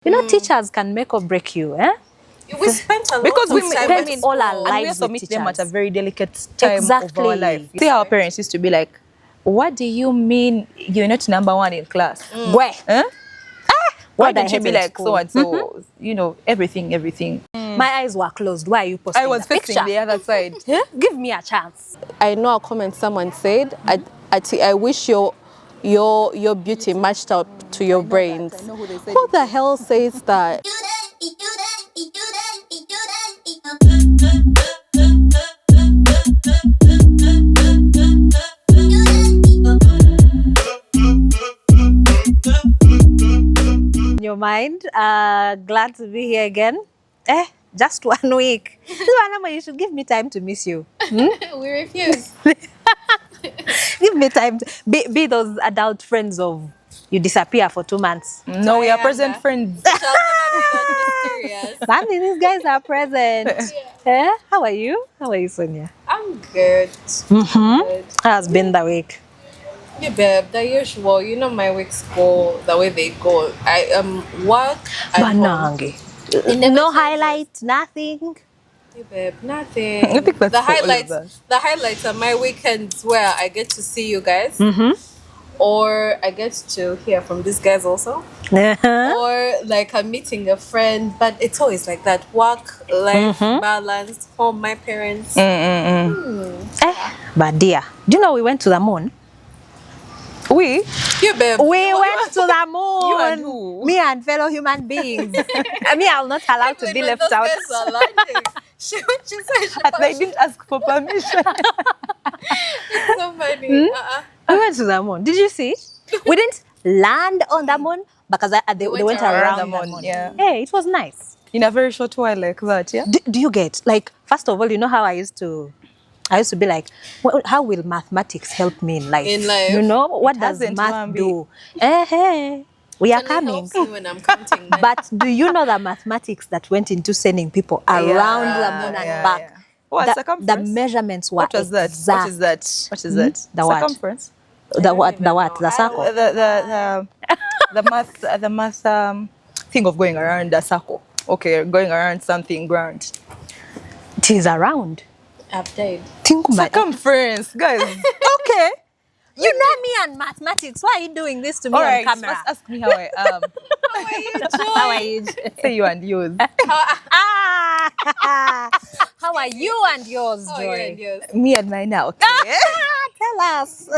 You know, teachers can make or break you, eh? We spent a lot because we time spent all our lives and we also with meet teachers. them at a very delicate time Exactly. of our life. See, our parents used to be like, "What do you mean you're not number one in class? Where? Huh? Why God, I don't you be hated like school. so and so? You know, everything. My eyes were closed. Why are you posting I was the facing picture? the other side. Give me a chance. I know a comment someone said, I wish your beauty matched up to your brains. I know who they said Who the hell says that? In your mind, glad to be here again. Just 1 week. You should give me time to miss you. We refuse. Give me time to be those adult friends of you disappear for 2 months. No, we are present friends. That means these guys are present. How are you? How are you, Sonia? I'm good. Good. How's been the week? Yeah, babe, the usual. You know my weeks go the way they go. I work. Banange. No highlight, nothing. Yeah, babe, nothing. I think that's the for all of highlights. us. The highlights are my weekends where I get to see you guys, or I get to hear from these guys also, or like I'm meeting a friend. But it's always like that: work, life, balance, home, my parents. But dear, do you know we went to the moon? We? Yeah, babe. We went to the moon. You and who? Me and fellow human beings. I mean, I'm not allowed to be left out. She said They didn't ask for permission. it's so funny. We went to the moon. Did you see? We didn't land on the moon because they went around the moon. Yeah. Hey, it was nice. In a very short while like that, yeah? Do you get, like, first of all, you know how I used to be like, well, how will mathematics help me in life? You know, what does math do? We are coming. Helps me when I'm counting. But do you know the mathematics that went into sending people around the moon and back? Yeah. What, circumference? The measurements were What was that? exact. What is that? What is that? The what? Circumference? The what? The what? The circle? The math thing of going around a circle. Okay, going around something ground. It is around. I've died. Circumference, guys. Okay. You know me and mathematics. Why are you doing this to me on camera? First ask me how I am. How are you? Say you and yours. How are you and yours, Joy? Me and mine now. Okay. Tell us.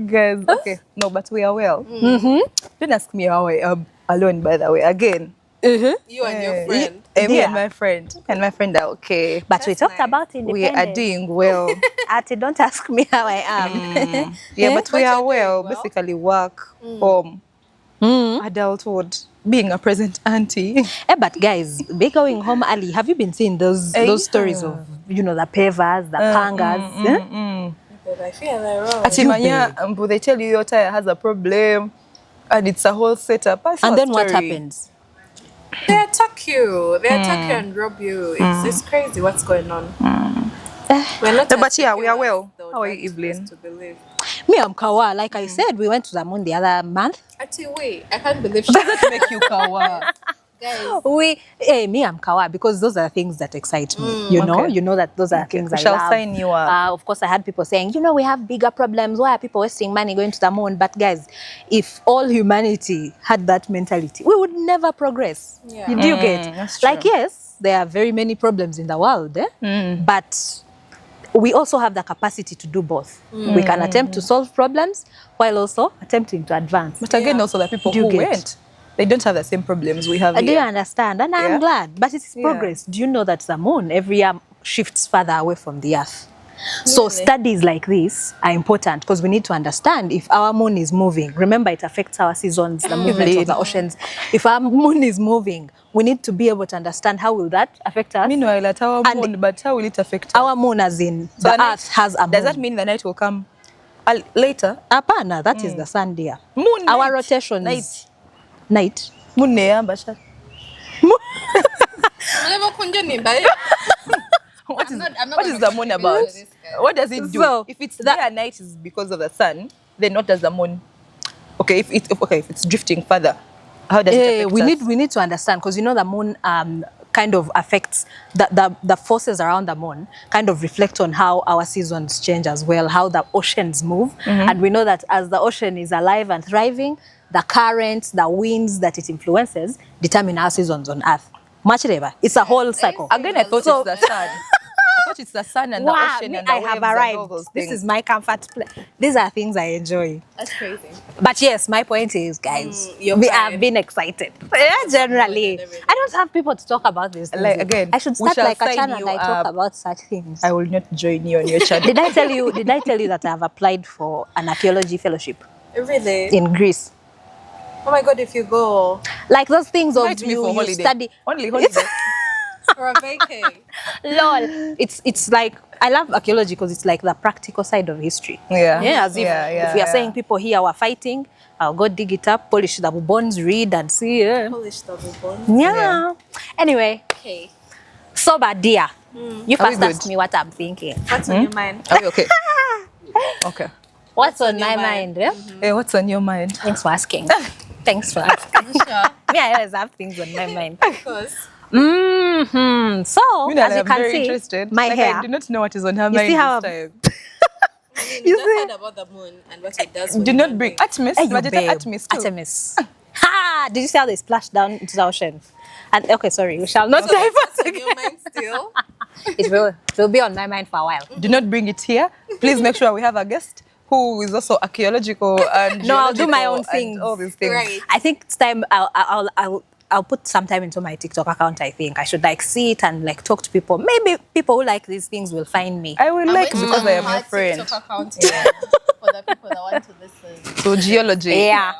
Guys, okay. No, but we are well. Don't ask me how I am alone, by the way. Again. You and your friend. Me and my friend. And my friend are okay. But we talked about independence. We are doing well. Ati, don't ask me how I am. Yeah, but we are well. Basically, work, home, adulthood, being a present auntie. But guys, be going home early. Have you been seeing those stories of, you know, the pavers, the pangas? I feel like wrong. Atimanya, they tell you your tire has a problem, and it's a whole setup. And then what happens? They attack you. They attack you and rob you. It's crazy what's going on. We're not But yeah, we are as well. they would How are you, like Evelyn? us to believe. Me, I'm Kawa. Like I said, we went to the moon the other month. Actually, wait. I can't believe she Doesn't make you kawa. Guys. Me, I'm Kawa because those are things that excite me. You know that those are things I We shall love. sign you up. Of course, I had people saying, you know, we have bigger problems. Why are people wasting money going to the moon? But guys, if all humanity had that mentality, we would never progress. Yeah. Do you get? That's true. Like, yes, there are very many problems in the world, but we also have the capacity to do both. We can attempt to solve problems while also attempting to advance. But again, also the people who went, they don't have the same problems we have here. Do you understand? And I'm glad. But it's progress. Do you know that the moon every year shifts further away from the earth? So studies like this are important because we need to understand if our moon is moving. Remember, it affects our seasons, the movement of the oceans. If our moon is moving, we need to be able to understand how will that affect us. Meanwhile, at our moon, but how will it affect us? Our moon, as in So the earth has a moon. Does that mean the night will come later? Apana, that is the sun, dear. Moon Our night. rotation is night. Moon near, Basha. What is the moon about? What does it do? So, if it's day and night is because of the sun, then what does the moon? Okay, if it's drifting further, How does it affect us? We need to understand, because you know the moon kind of affects the forces around the moon kind of reflect on how our seasons change as well, how the oceans move. And we know that as the ocean is alive and thriving, the currents, the winds that it influences determine our seasons on Earth. Much labor. It's a whole cycle. Again, I thought it's the sun. I thought it's the sun and the ocean and the I waves have and all arrived. those This things. is my comfort place. These are things I enjoy. That's crazy. But yes, my point is, guys, you're we fine. have been excited. Yeah, generally. I don't have people to talk about this. Like, again, I should we start shall like a sign channel you and I talk up. about such things. I will not join you on your channel. Did I tell you that I have applied for an archaeology fellowship Really? in Greece? Oh my God, if you go Like those things of Invite me for you holiday. study. Only holiday. for a vacay. Lol. It's like, I love archaeology because it's like the practical side of history. Yeah. Yeah, as if we are saying people here were fighting, I'll go dig it up, polish the bones, read and see. Yeah. Polish double bond. Yeah. Anyway, Okay. so bad, dear. You Are we first good? ask me what I'm thinking. What's on your mind? Are we okay? Okay. What's on on your my mind? mind? Yeah? Hey, what's on your mind? Thanks for asking. Thanks for asking. Sure. Me, I always have things on my mind. Of course. So, Meanwhile, as you I'm can very see, interested. my Like, hair. I do not know what is on her You mind see how this time. You just see? heard about the moon and what it does. for Do human not bring beings. Artemis. Hey, you But it's babe. Artemis too. Artemis. Ha! Did you see how they splashed down into the ocean? And okay, sorry, we shall not So dive that's us on your mind still. it will be on my mind for a while. Do not bring it here. Please make sure we have a guest who is also archaeological and No, I'll do my geological own and things. all these things. Right. I think it's time I'll put some time into my TikTok account. I think I should like see it and like talk to people. Maybe people who like these things will find me. I will like going to because I am your start friend. TikTok account here for the people that want to listen. So geology. Yeah.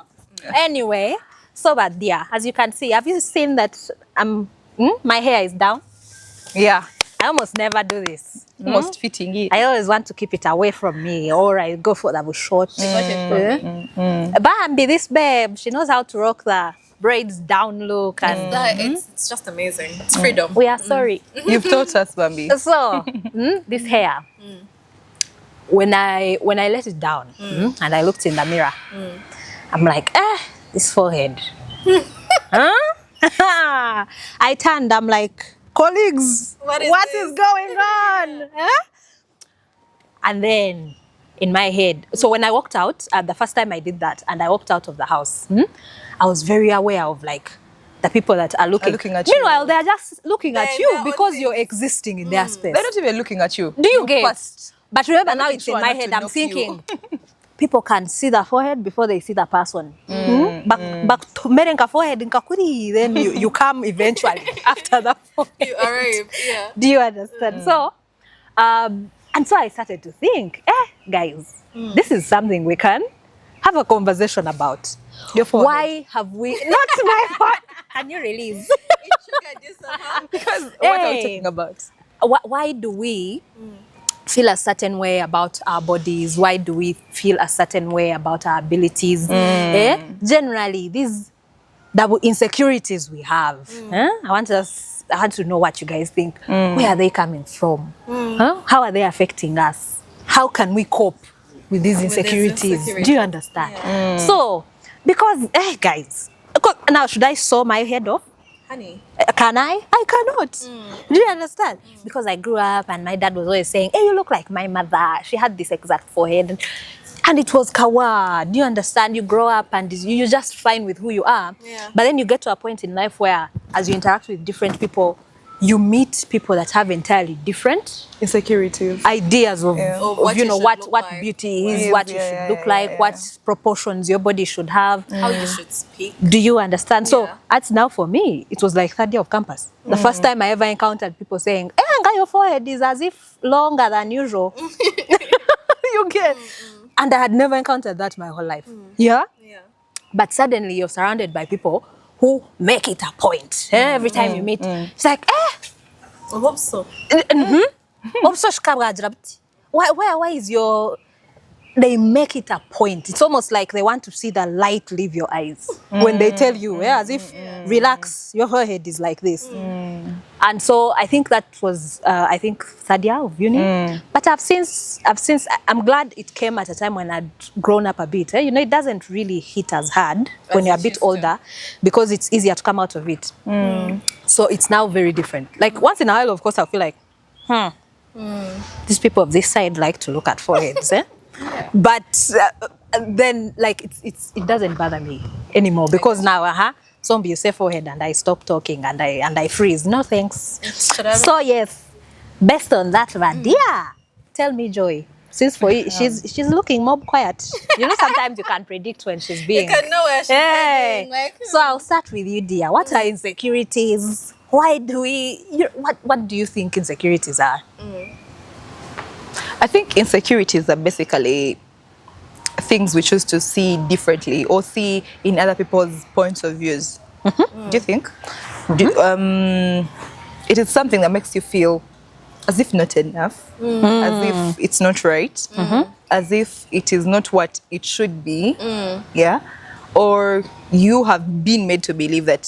Anyway, so bad, dear. As you can see, have you seen that my hair is down? Yeah. I almost never do this. Almost fitting it. I always want to keep it away from me, or I go for the short. Got it from me. Bambi, this babe, she knows how to rock the braids down look, and It's just amazing. It's freedom. we are sorry. You've taught us, Bambi. So, this hair, when I let it down and I looked in the mirror, I'm like, this forehead. Huh? I turned, I'm like, colleagues, What is what this? is going on? Huh? And then in my head, so when I walked out, the first time I did that, and I walked out of the house, I was very aware of like the people that are looking, looking at you. Meanwhile, they're just looking at They're you their own because things. you're existing in their space. They're not even looking at you. Do you get? First. But remember, They're now making it's sure in my not to head. I'm knock you. thinking people can see the forehead before they see the person. But to make a forehead in kakuri, then you come eventually after the forehead. You arrive. Yeah. Do you understand? So, and so I started to think, guys, this is something we can have a conversation about. Your forehead. Why have we not my forehead? Can you release? It should get somehow. Because what are we Hey. talking about? Why do we feel a certain way about our bodies? Why do we feel a certain way about our abilities? Generally, these double insecurities we have. I want to know what you guys think. Where are they coming from? How are they affecting us? How can we cope with these insecurities? Do you understand? So, because, guys, now should I sew my head off? Honey. Can I? I cannot. Do you understand? Because I grew up and my dad was always saying, hey, you look like my mother. She had this exact forehead. And it was kawa. Do you understand? You grow up and you're just fine with who you are. Yeah. But then you get to a point in life where as you interact with different people, you meet people that have entirely different Insecurities. ideas of, Yeah. Of of what you you know, should what look what like. beauty is, Yeah, what you yeah, should yeah, look yeah, like, yeah. what proportions your body should have. How you should speak. Do you understand? So Yeah. that's now for me, it was like third year of campus. The first time I ever encountered people saying, hey, Anga, your forehead is as if longer than usual. You get? And I had never encountered that my whole life. Yeah? Yeah. But suddenly you're surrounded by people who make it a point. Every time you meet, it's like, I hope so. why is your... They make it a point. It's almost like they want to see the light leave your eyes when they tell you, as if relax, your forehead is like this. And so I think that was, I think, third year of uni. But I'm glad it came at a time when I'd grown up a bit. You know, it doesn't really hit as hard when you're a bit older because it's easier to come out of it. So it's now very different. Like once in a while, of course, I'll feel like, these people of this side like to look at foreheads. But then, like, it doesn't bother me anymore because now, zombie, you say forehead, and I stop talking and I freeze. No thanks. So yes, based on that, Vadia, tell me, Joy. Since for you, she's looking more quiet. You know, sometimes you can predict when she's being. You can know where she's heading. Like, So I'll start with you, dear. What are insecurities? Why do we? What do you think insecurities are? I think insecurities are basically things we choose to see differently or see in other people's points of views. Do you think? It is something that makes you feel as if not enough, as if it's not right, as if it is not what it should be, yeah? Or you have been made to believe that,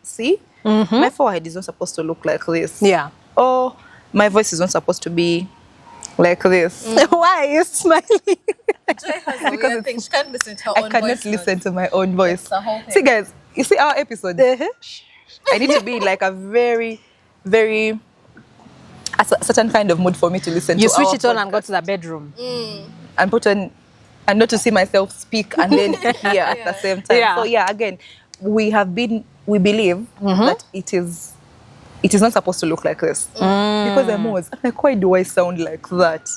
see, my forehead is not supposed to look like this. Yeah. Or my voice is not supposed to be like this. Why are you smiling? Joy has a weird thing. She can't listen to her own I cannot voice listen notes. to my own voice. It's the whole thing. See, guys, you see our episode? I need to be in like a very, very a certain kind of mood for me to listen to. You switch our it on and podcast go to the bedroom. and put on, and not to see myself speak and then hear at the same time. Yeah. So yeah, again, we believe that it is not supposed to look like this. Because I'm like, why do I sound like that?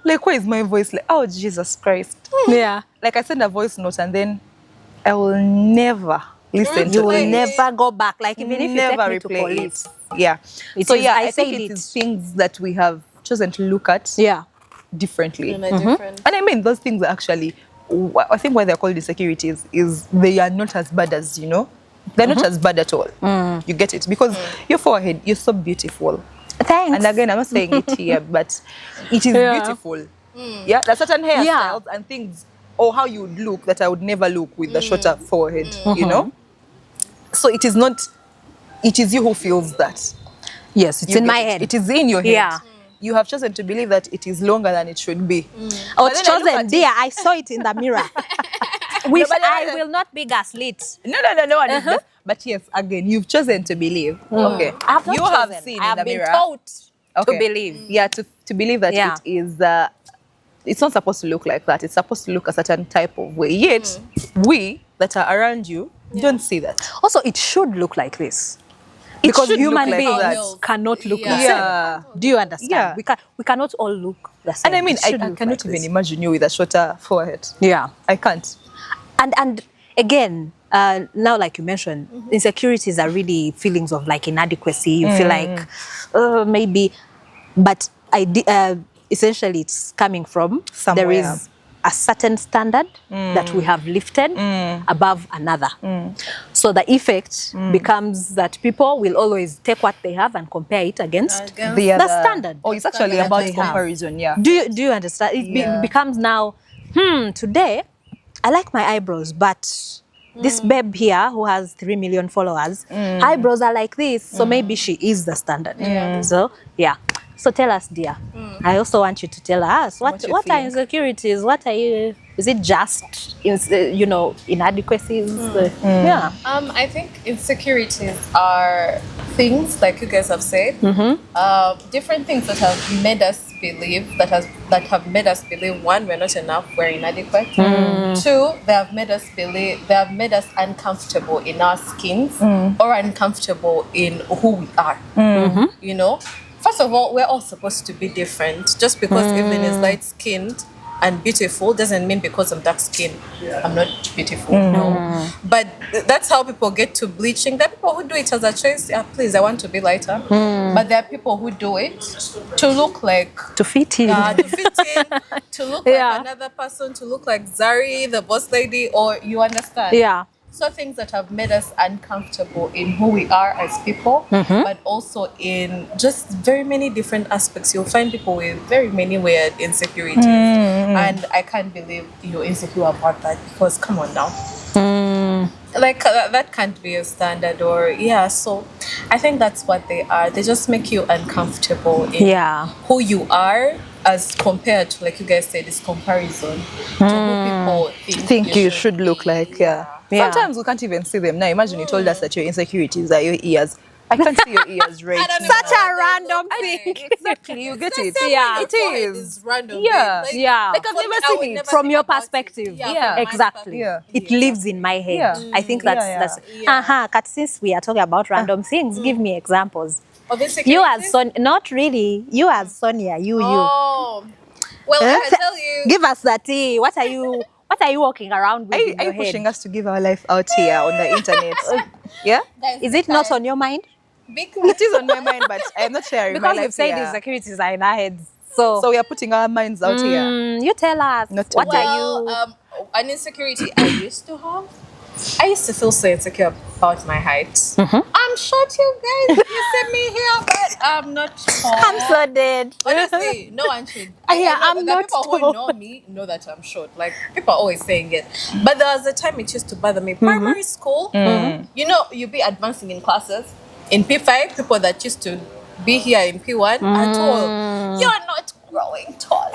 Like, why is my voice like, oh, Jesus Christ. Yeah. Like I send a voice note and then I will never listen to You will it. never go back. Like even if you take Never me to replay police. it. Yeah. It So is- yeah, I I think said it it. is things that we have chosen to look at Yeah. differently. In a different. And I mean, those things are actually, I think why they're called insecurities is they are not as bad as, you know, they're not as bad at all. You get it? Because your forehead, you're so beautiful. Thanks. And again, I'm not saying it here, but it is beautiful. Yeah, there's certain hairstyles and things, or how you would look that I would never look with the shorter forehead, you know? So it is not, it is you who feels that. Yes, it's You in get my it. head. It is in your head. Yeah. You have chosen to believe that it is longer than it should be. Oh, But then I look chosen, at dear. I saw it in the mirror. Which but then I will not be gaslit. No. But yes, again, you've chosen to believe. Okay. I have not you chosen. have seen I have in the been mirror. taught Okay. to believe. Yeah, to believe that Yeah. it is, it's not supposed to look like that. It's supposed to look a certain type of way. Yet, we that are around you don't see that. Also, it should look like this. It Because should human look like beings that. cannot look the Yeah. same. Do you understand? Yeah. We cannot all look the same. And I mean, It I should look cannot like even this. imagine you with a shorter forehead. Yeah. I can't. And again, now like you mentioned, insecurities are really feelings of like inadequacy. You feel like maybe, but essentially it's coming from Somewhere. there is a certain standard that we have lifted above another. So the effect becomes that people will always take what they have and compare it against Against the standard. Oh, it's actually standard about they have. comparison, yeah. Do you understand? It becomes now, today, I like my eyebrows, but this babe here who has 3 million followers, eyebrows are like this, so maybe she is the standard. So, yeah. So tell us, dear. I also want you to tell us, what you are think. insecurities? What are you, is it just, inadequacies? Yeah. I think insecurities are things, like you guys have said, different things that have made us believe, that have made us believe, one, we're not enough, we're inadequate. Two, they have made us uncomfortable in our skins or uncomfortable in who we are. You know? First of all, we're all supposed to be different. Just because Evelyn is light-skinned and beautiful doesn't mean because I'm dark-skinned I'm not beautiful. No. But that's how people get to bleaching. There are people who do it as a choice. Yeah, please, I want to be lighter. But there are people who do it to look like... To fit in. to fit in, to look like another person, to look like Zari, the boss lady, or you understand? Yeah. So things that have made us uncomfortable in who we are as people, but also in just very many different aspects. You'll find people with very many weird insecurities. And I can't believe you're insecure about that, because come on now. Like that can't be a standard, or so I think that's what they are. They just make you uncomfortable in who you are, as compared to, like you guys said, this comparison to who people think you should look like. Yeah. Sometimes we can't even see them. Now imagine you told us that your insecurities are your ears. I can't see your ears right now. Such a random thing. Exactly, you get it. Yeah, it is random. Yeah, Like, like I've never seen it from your perspective. Yeah, Exactly. It lives in my head. Yeah. I think that's Kat, since we are talking about random things, give me examples. You as not really. You as Sonia. You. Oh, well, I can tell you. Give us the tea. What are you walking around with in your Are you head? pushing us to give our life out here on the internet? Yeah? Guys, Is it not on your mind? It is on my mind, but I'm not sharing Because my you've life said here. insecurities are in our heads. So we are putting our minds out here. you tell us. Not What today. are you? An insecurity I used to have. I used to feel so insecure about my height. I'm short, you guys. You see me here, but I'm not tall. I'm so dead. Honestly, no one should. I'm not people tall. who know me know that I'm short. Like, people are always saying it. But there was a time it used to bother me. Primary school, you know, you be advancing in classes. In P5, people that used to be here in P1 are tall. You're not growing taller.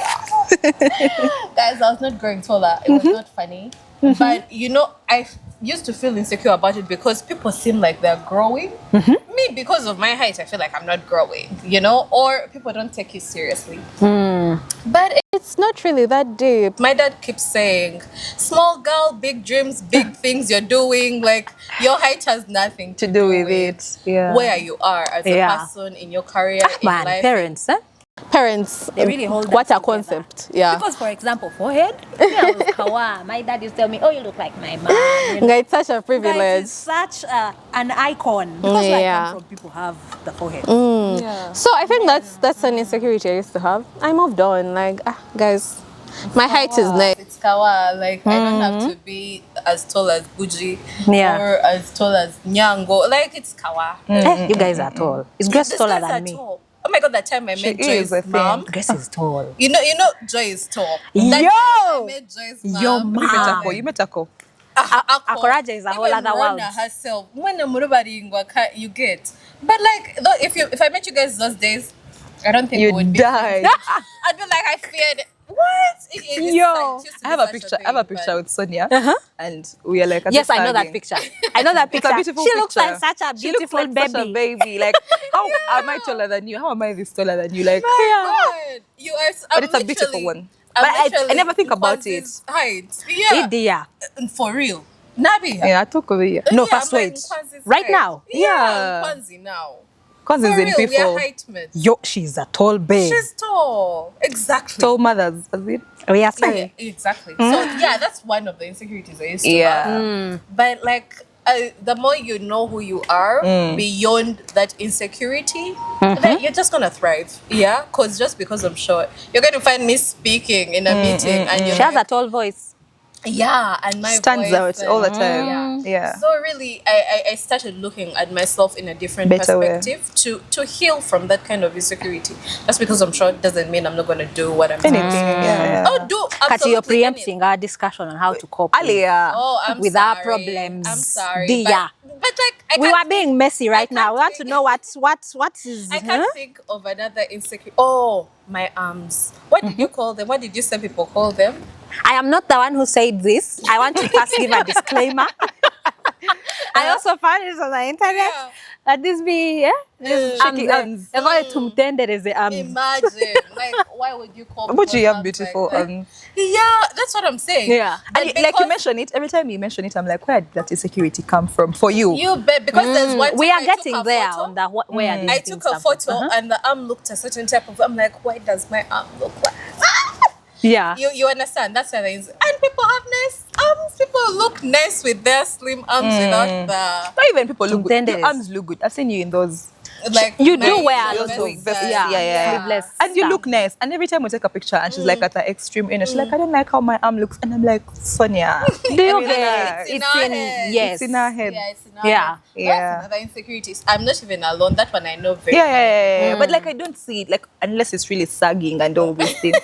Guys, I was not growing taller. It was not funny. But, you know, I used to feel insecure about it because people seem like they're growing. Me, because of my height, I feel like I'm not growing, you know, or people don't take you seriously. But it's not really that deep. My dad keeps saying, small girl, big dreams, big things you're doing. Like, your height has nothing to do with it. Yeah. where you are as a person in your career, in life. Parents, Parents, they really hold what that a concept. Yeah. Because, for example, forehead, I was kawa. My dad used to tell me, oh, you look like my mom. You know? It's such a privilege. Guys, it's such an icon. Because where I come from, people have the forehead. Yeah. So I think that's an insecurity I used to have. I moved on. Like, guys, my height is nice. It's kawa. Like, I don't have to be as tall as Buji or as tall as Nyango. Like, it's kawa. You guys are tall. Is Grace taller than me? Tall. Oh my God, that time I met Joy's mom. Grace is tall. You know, Joy is tall. That time I met Joy's mom. Your mom. You met Ako. Akoraja is a whole other world. Herself. You get. But like, if I met you guys those days, I don't think You it would be. died. I'd be like, I feared. What? I have a picture. I have a picture with Sonia, and we are like. Yes, I know that picture. I know that picture. It's a beautiful She looks picture. like such a She looks beautiful like baby. such a baby. Like, how am I taller than you? How am I this taller than you? Like, God, you are. but it's a beautiful one. But I never think about it. Height. Yeah. For real. Nabi. Yeah, I talk over here. No, first I'm wait. Kwanzi's Right height. now? Yeah. Kwanzi now. Cause For it's in real, we are people. height mates. Yo, she's a tall babe. She's tall. Exactly. Tall mothers, is it? We are Yeah, saying. exactly. So yeah, that's one of the insecurities I used to have. But like, the more you know who you are beyond that insecurity, then you're just gonna thrive. Yeah, because I'm short, you're going to find me speaking in a meeting, and you're She has like, a tall voice. yeah, and my Stands voice out and- all the time. Yeah. So really, I started looking at myself in a different Better way. perspective to heal from that kind of insecurity. Just because I'm short doesn't mean I'm not going to do what I'm Anything. supposed to. Yeah. Oh, do Kati, absolutely you're preempting our discussion on how to cope Alia. Oh, I'm with sorry. our problems. I'm sorry. Dia. But like, We were being messy right now. We want to know what is. I can't think of another insecurity. Oh, my arms. What did you call them? What did you say people call them? I am not the one who said this. I want to first give a disclaimer. I also found it on the internet Yeah. that this be Shaky hands. tumtendereze arms. Imagine. Like, why would you call But you people have arms beautiful like that? hands. Yeah, that's what I'm saying. Yeah. But And like you mention it, every time you mention it, I'm like, where did that insecurity come from for you? You bet, because there's one We time are I took getting a there photo. on the where these I things took a come from. photo and the arm looked a certain type of. I'm like, why does my arm look like? Yeah. You understand? That's why there is. And people have nice arms. People look nice with their slim arms without the Not even people look good. Tumtenderes. Your arms look good. I've seen you in those. like. You do nice wear a vests lot of and- vests. yeah. Sleeveless And you stuff. look nice. And every time we take a picture and she's like at the extreme end, she's like, I don't like how my arm looks. And I'm like, Sonia. Do you I mean, get It's in it's our in head. yes. It's in our head. Yeah, it's in our Yeah. head. Yeah. That's another insecurities. I'm not even alone. That one I know very Yeah. But like I don't see it like unless it's really sagging and all these things.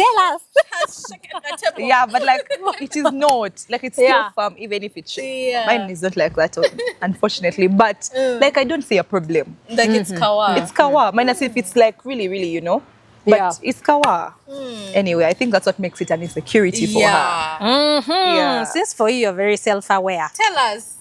Tell us. Yeah, but like it is not like it's still firm, even if it's Yeah. mine is not like that, unfortunately. But like I don't see a problem. Like it's kawa. It's kawa. Minus if it's like really, really, but it's kawa. Anyway, I think that's what makes it an insecurity for her. Yeah. Since for you, you're very self-aware. Tell us.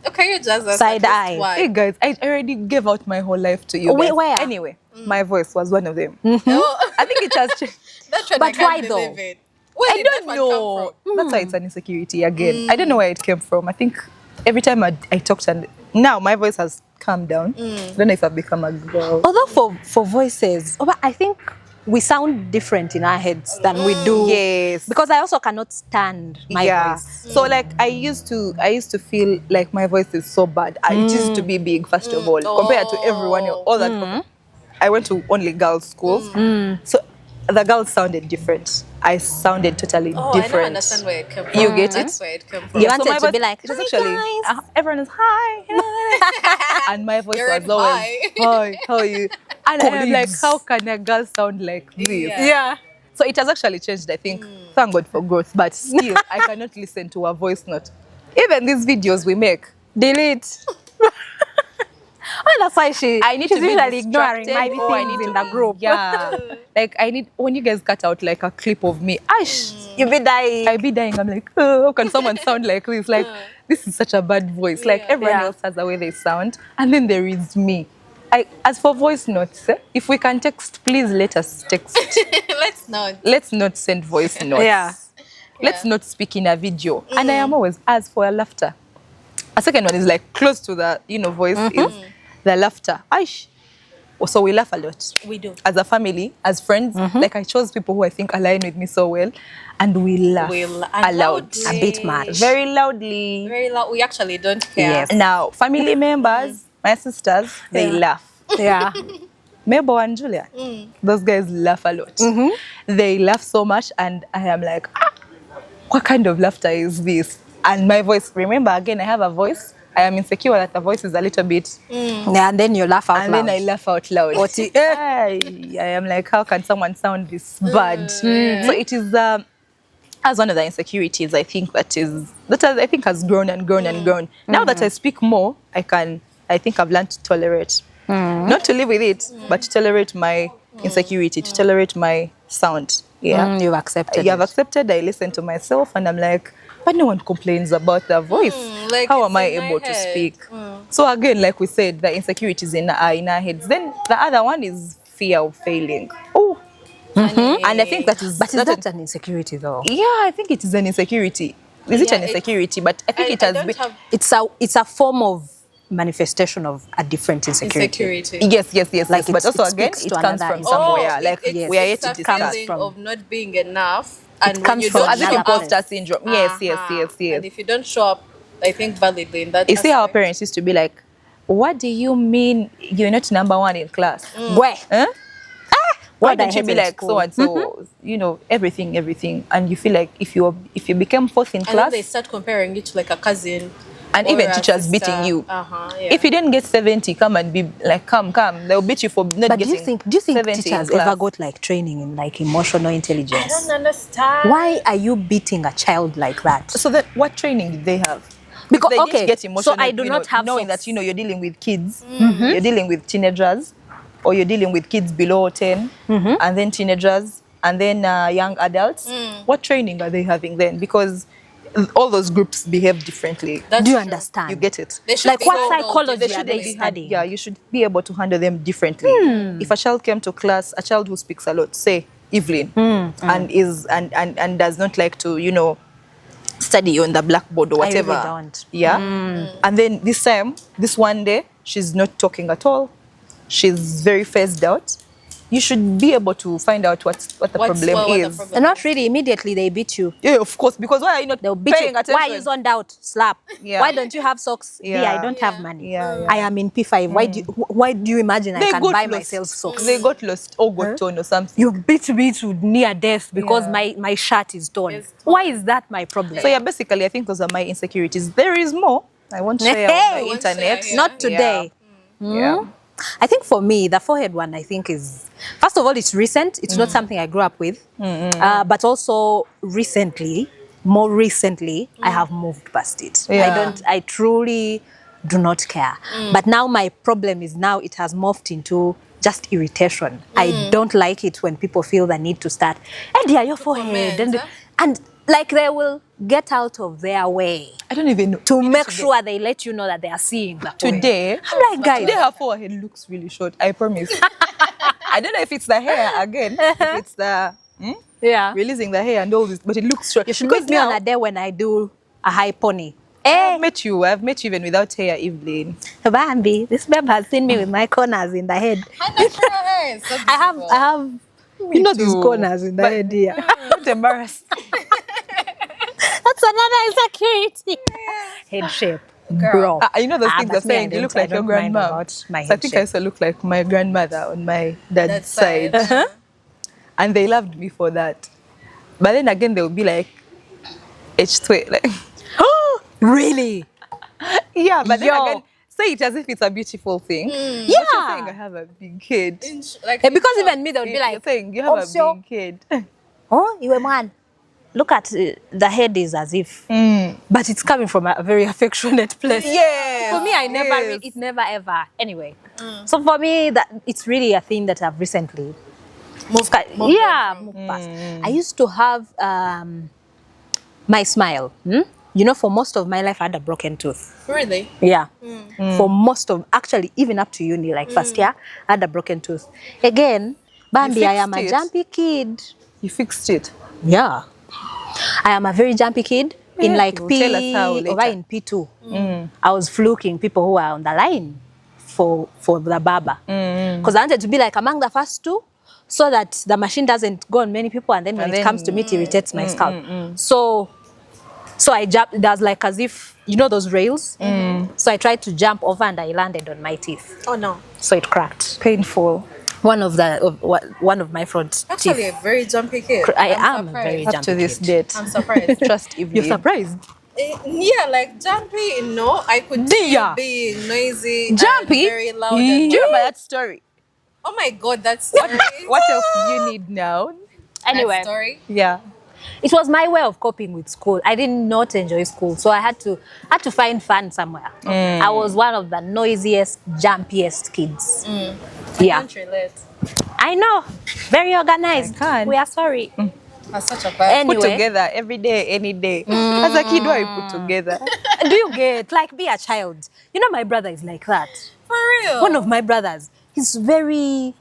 Okay, you just Side eye. why. Hey guys, I already gave out my whole life to you. Wait, guys. where? Anyway, my voice was one of them. Oh, I think it has changed. that trend, But I can't why though? believe it. Where I did don't that one know. come from? That's why it's an insecurity again. I don't know where it came from. I think every time I talked, and now my voice has calmed down. I don't know if I've become a girl. Although for voices, but I think we sound different in our heads than we do. Yes. Because I also cannot stand my voice. So like I used to feel like my voice is so bad. It used to be big first of all compared to everyone else. All that. I went to only girls' schools, so the girls sounded different. I sounded totally Oh, I don't different. understand where it came from. You get That's it? where it came from. You wanted my to voice- be like, it was "Hi, actually guys." everyone is hi, and my voice You're was in always hi. hi, how are you? And I'm like, Colleagues. how can a girl sound like this? Yeah. So it has actually changed, I think. Thank God for growth, but still, I cannot listen to a voice note. Even these videos we make, Delete. Oh, that's why she's to be usually ignoring distracted, my or I things need in to the group. Yeah, like I need when you guys cut out like a clip of me, You be dying. I be dying. I'm like, oh, how can someone sound like this? Like, this is such a bad voice. Like everyone else has the way they sound, and then there is me. As for voice notes, if we can text, please let us text. Let's not. Let's not send voice notes. Yeah. Let's not speak in a video. And I am always as for laughter. A second one is like close to the voice is the laughter. Aish. So we laugh a lot. We do. As a family, as friends, like I chose people who I think align with me so well, and we laugh a lot, A bit much. very loudly. Very loud. We actually don't care. Yes. Now, family members, my sisters, they laugh. Yeah. Mabel and Julia, those guys laugh a lot. They laugh so much, and I am like, what kind of laughter is this? And my voice, remember again, I have a voice. I am insecure that the voice is a little bit. Yeah, and then you laugh out And loud. then I laugh out loud. I am like, how can someone sound this bad? So it is as one of the insecurities I think I think has grown and grown and grown. Now that I speak more, I think I've learned to tolerate. Not to live with it, but to tolerate my insecurity, to tolerate my sound. Yeah. You've accepted You have it. accepted, I listen to myself and I'm like, but no one complains about the voice. like How it's am I in my able to head. speak? So again, like we said, the insecurities in our heads. Then the other one is fear of failing. Oh, and I think that is. But is that an insecurity though? Yeah, I think it is an insecurity. Is it Yeah, an insecurity? But I think it I has don't been. have It's a form of manifestation of a different insecurity. insecurity. Yes. Like but it also again, speaks it to comes another from insecurity. somewhere. Like we are yet to a discuss. feeling from. of not being enough, and when comes you from don't As if show another up, imposter syndrome. Yes. and if you don't show up, I think validly in that. You see, our aspect. parents used to be like, "What do you mean you're not number one in class? Where? Huh? Why What I don't you be hated like school. so and so? Everything, and you feel like if you became fourth in And class, then they start comparing you to like a cousin, and or even a teachers sister. beating you. Yeah. If you didn't get 70, come and be like, come, they'll beat you for not But do getting. you think 70 in teachers class. ever got like training in like emotional I intelligence? don't understand. Why are you beating a child like that? So that what training did they have? Because They okay, didn't get emotional, so I do not have knowing socks. that you're dealing with kids, you're dealing with teenagers, or you're dealing with kids below 10, and then teenagers, and then young adults. What training are they having then? Because all those groups behave differently. That's Do you true. understand? You get it. They should Like be what so psychology knowledgeable. are shouldn't they be studying? Yeah, you should be able to handle them differently. If a child came to class, a child who speaks a lot, say Evelyn, and does not like to, study on the blackboard or I really whatever. don't. Yeah. And then this one day, she's not talking at all. She's very phased out. You should be able to find out what the problem what the is. problem And not really. Immediately they beat you. Yeah, of course. Because why are you not They'll beat paying you. attention? Why are you zoned out? Slap. Yeah. Why don't you have socks? Yeah. Yeah, I don't Yeah. have money. Yeah. I am in P5. Why do you imagine I They can got buy lost. myself socks? They got lost or got torn or something. You beat me to near death because Yeah. my shirt is torn. It's torn. Why is that my problem? So yeah, basically, I think those are my insecurities. There is more. I won't share on Hey! the Won't internet. share, yeah. Not today. Yeah. I think for me, the forehead one, I think is, first of all, it's recent. It's not something I grew up with. But also more recently, I have moved past it. Yeah. I truly do not care. But now my problem is now it has morphed into just irritation. I don't like it when people feel the need to start, hey dear, your forehead. And like they will get out of their way. I don't even know. To make sure they let you know that they are seeing the forehead. Today, I'm like, guys. today her forehead looks really short. I promise. I don't know if it's the hair again, if it's the releasing the hair and all this, but it looks short. You should meet me on a day when I do a high pony. I've met you even without hair, Evelyn. Bambi, this babe has seen me with my corners in the head. I have, you know, these corners in the head here. Not embarrassed. That's another insecurity. Head shape. Bro. You know those things are saying you look like your grandma. So I think I also look like my grandmother on my dad's side. And they loved me for that. But then again, they would be like, H2, like, really? Yeah, but then again, say it as if it's a beautiful thing. Yeah. But you're saying I have a big kid. Because even me, they would be like, you're saying you have a big kid. Oh, you a man. Look at the head is as if, but it's coming from a very affectionate place. Yes. For me, it never ever. Anyway, so for me, that it's really a thing that I've recently moved past. I used to have my smile. You know, for most of my life, I had a broken tooth. Really? Yeah. For most of, actually, even up to uni, like first year, I had a broken tooth. Again, Bambi, I am a jumpy kid. You fixed it? Yeah. I am a very jumpy kid. In like Tell us how later. Or in P2. I was fluking people who were on the line for the barber. Because I wanted to be like among the first two, so that the machine doesn't go on many people, and then when it comes to me, it irritates my scalp. So I jumped. There's like as if, you know those rails. So I tried to jump over and I landed on my teeth. Oh no! So it cracked. Painful. One of my front Actually, teeth. a very jumpy kid. I am a very jumpy Up to this kid. date. I'm surprised. Trust Evelyn. You're surprised? Yeah, like jumpy. No, I could see you being noisy, Jumpy? and very loud. Do And you remember that story? oh my god, that's story. What else do you need now? Anyway, Story. Yeah. it was my way of coping with school. I did not enjoy school, so I had to find fun somewhere. I was one of the noisiest, jumpiest kids. Yeah, Can't relate. I know. Very organized. I can. We are sorry. That's such a bad. Put Anyway, together every day, any day. As a kid, what I put together? do you get like be a child? You know, my brother is like that. For real. One of my brothers, he's very.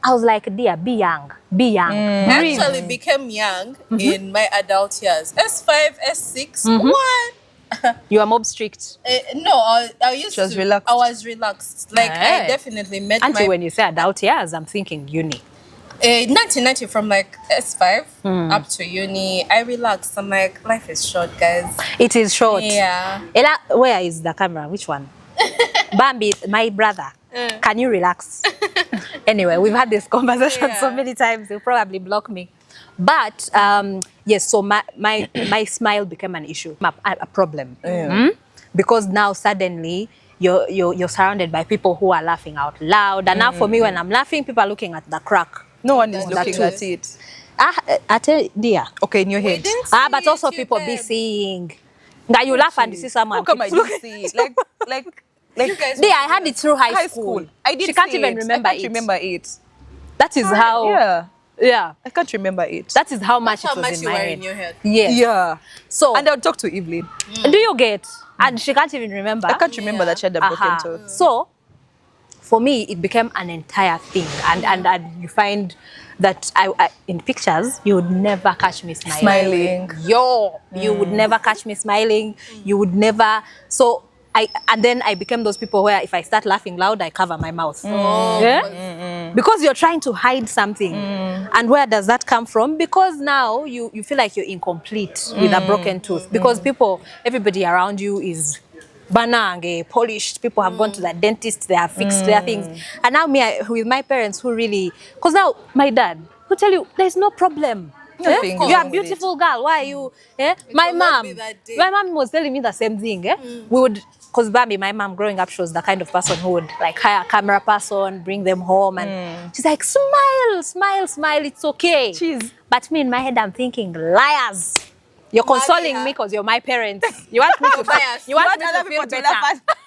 I was like, dear, be young, be young. I actually became young in my adult years. S5, S6. What? You are mob strict. No, I used She was to. relaxed. I was relaxed. Like I Right. definitely met Until my. when you say adult years, I'm thinking uni. 1990 from like S5 up to uni, I relaxed. I'm like, life is short, guys. It is short. Yeah. Ella, where is the camera? Which one? Bambi, my brother. Can you relax? Anyway, we've had this conversation so many times. He'll probably block me. But yes, so my smile became an issue, a problem. Because now suddenly you're surrounded by people who are laughing out loud. And now for me, when I'm laughing, people are looking at the crack. No one is That's looking true. at it. I tell dear. Okay, in your We head. didn't see But also it, you people be babe. seeing. That you laugh and you see someone. How come I keeps didn't looking. see it? Like You guys Dear, I had it through high high school. school. I did. She can't see even it. remember I can't it. remember it. That is how. Yeah, I can't remember it. That is how much How it was much in you my were head. in your head? Yes. Yeah. So And I'll talk to Evelyn. do you get? And she can't even remember. I can't remember that she had a broken Aha. tooth. So for me, it became an entire thing, and you find that I in pictures you would never catch me smiling. You would never catch me smiling. You would never. So and then I became those people where if I start laughing loud, I cover my mouth. Because you're trying to hide something. And where does that come from? Because now you feel like you're incomplete with a broken tooth. Because everybody around you is banang, polished. People have gone to the dentist, they have fixed their things. And now with my parents who really, because now my dad will tell you, there's no problem. Nothing You are a wrong with beautiful girl. Why are you? My will not mom, be that day. my mom was telling me the same thing. We would because Bambi, my mom growing up, she was the kind of person who would like hire a camera person, bring them home, and she's like, smile, smile, smile, it's okay. Cheese. But me in my head, I'm thinking, liars. You're consoling me because you're my parents. You want me to biased. you want me other to feel people to better. laugh at.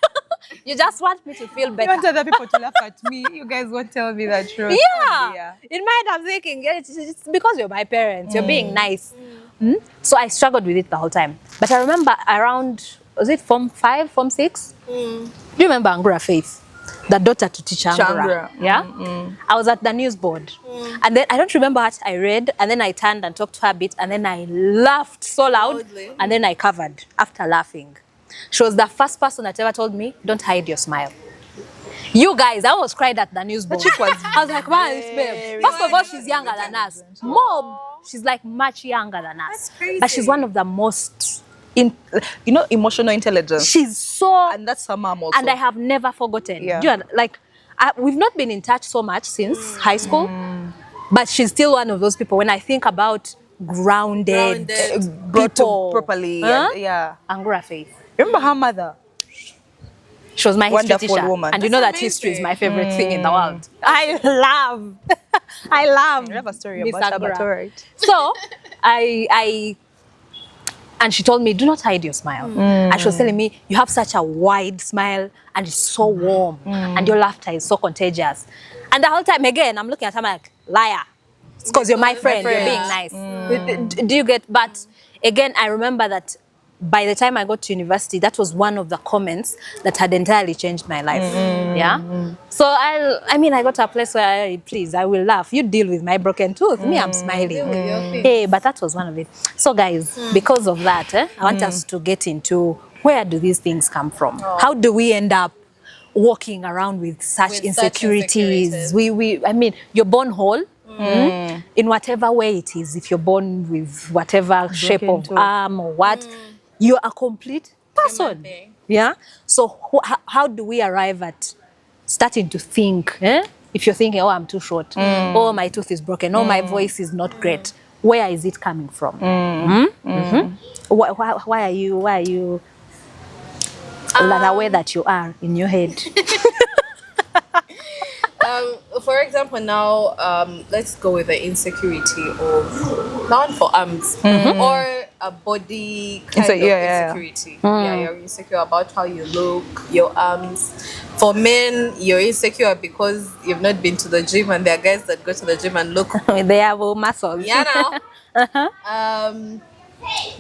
You just want me to feel You better. want other people to laugh at me. You guys won't tell me the truth. Yeah. In my head, I'm thinking, yeah, it's because you're my parents. You're being nice. So I struggled with it the whole time. But I remember around, was it Form 5, Form 6? Do you remember Angura Faith? The daughter to teacher Angura. Yeah? I was at the news board. And then I don't remember what I read. And then I turned and talked to her a bit. And then I laughed so loud. Loudly. And then I covered after laughing. She was the first person that ever told me, don't hide your smile. You guys, I almost cried at the news board. I was like, wow, this babe. First of all, she's younger than us. Mom, she's like much younger than us. That's crazy. But she's one of the most, Emotional intelligence. she's so, And that's her mom also. and I have never forgotten. Yeah. Do you know, like, we've not been in touch so much since high school, but she's still one of those people. When I think about grounded, brought to people, properly. Huh? And, yeah. Angura Faith. Remember her mother? She was my history Wonderful teacher. woman. And you know That's that history is amazing. my favorite thing in the world. I love I have a story Miss about her, but Angura. all right. So and she told me, do not hide your smile. And she was telling me, you have such a wide smile and it's so warm and your laughter is so contagious. And the whole time, again, I'm looking at her like, liar. It's because you're my friend, you're being nice. Do you get? But again, I remember that by the time I got to university, that was one of the comments that had entirely changed my life. Yeah. So I got to a place where please, I will laugh. You deal with my broken tooth. Me, I'm smiling. Deal with your things. Hey, but that was one of it. So guys, because of that, I want us to get into where do these things come from? How do we end up walking around with such insecurities? You're born whole. In whatever way it is, if you're born with whatever shape of tooth. arm or what, you're a complete person. being. Yeah. So how do we arrive at starting to think? If you're thinking, oh, I'm too short, oh, my tooth is broken, oh, my voice is not great. Where is it coming from? Why are you the way that you are in your head? For example, now let's go with the insecurity of not for arms or a body kind of insecurity. Yeah, you're insecure about how you look, your arms. For men, you're insecure because you've not been to the gym, and there are guys that go to the gym and look. They have muscles. Yeah, now.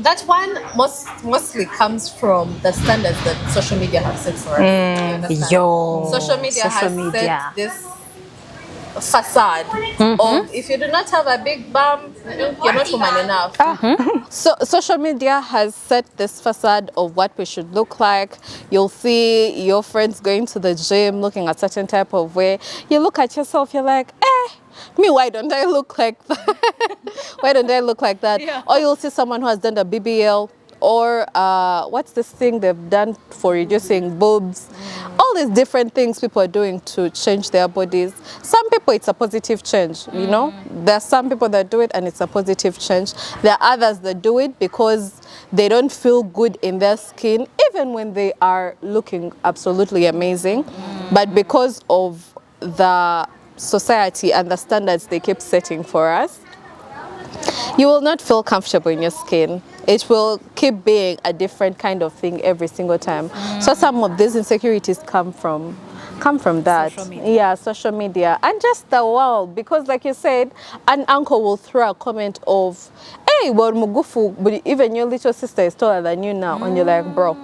That one mostly comes from the standards that social media have set for us. You understand? Social media has set this facade of if you do not have a big bum, you're not woman enough. So social media has set this facade of what we should look like. You'll see your friends going to the gym looking a certain type of way. You look at yourself, you're like, me, why don't I look like that? Why don't I look like that? Yeah. Or you'll see someone who has done a BBL, or what's this thing they've done for reducing boobs? All these different things people are doing to change their bodies. Some people, it's a positive change, you know? There are some people that do it and it's a positive change. There are others that do it because they don't feel good in their skin, even when they are looking absolutely amazing. But because of the society and the standards they keep setting for us, you will not feel comfortable in your skin. It will keep being a different kind of thing every single time. So some of these insecurities come from that. Social media. Yeah, social media and just the world. Because like you said, an uncle will throw a comment of, hey, well, Mugufu, but even your little sister is taller than you now. And you're like, bro,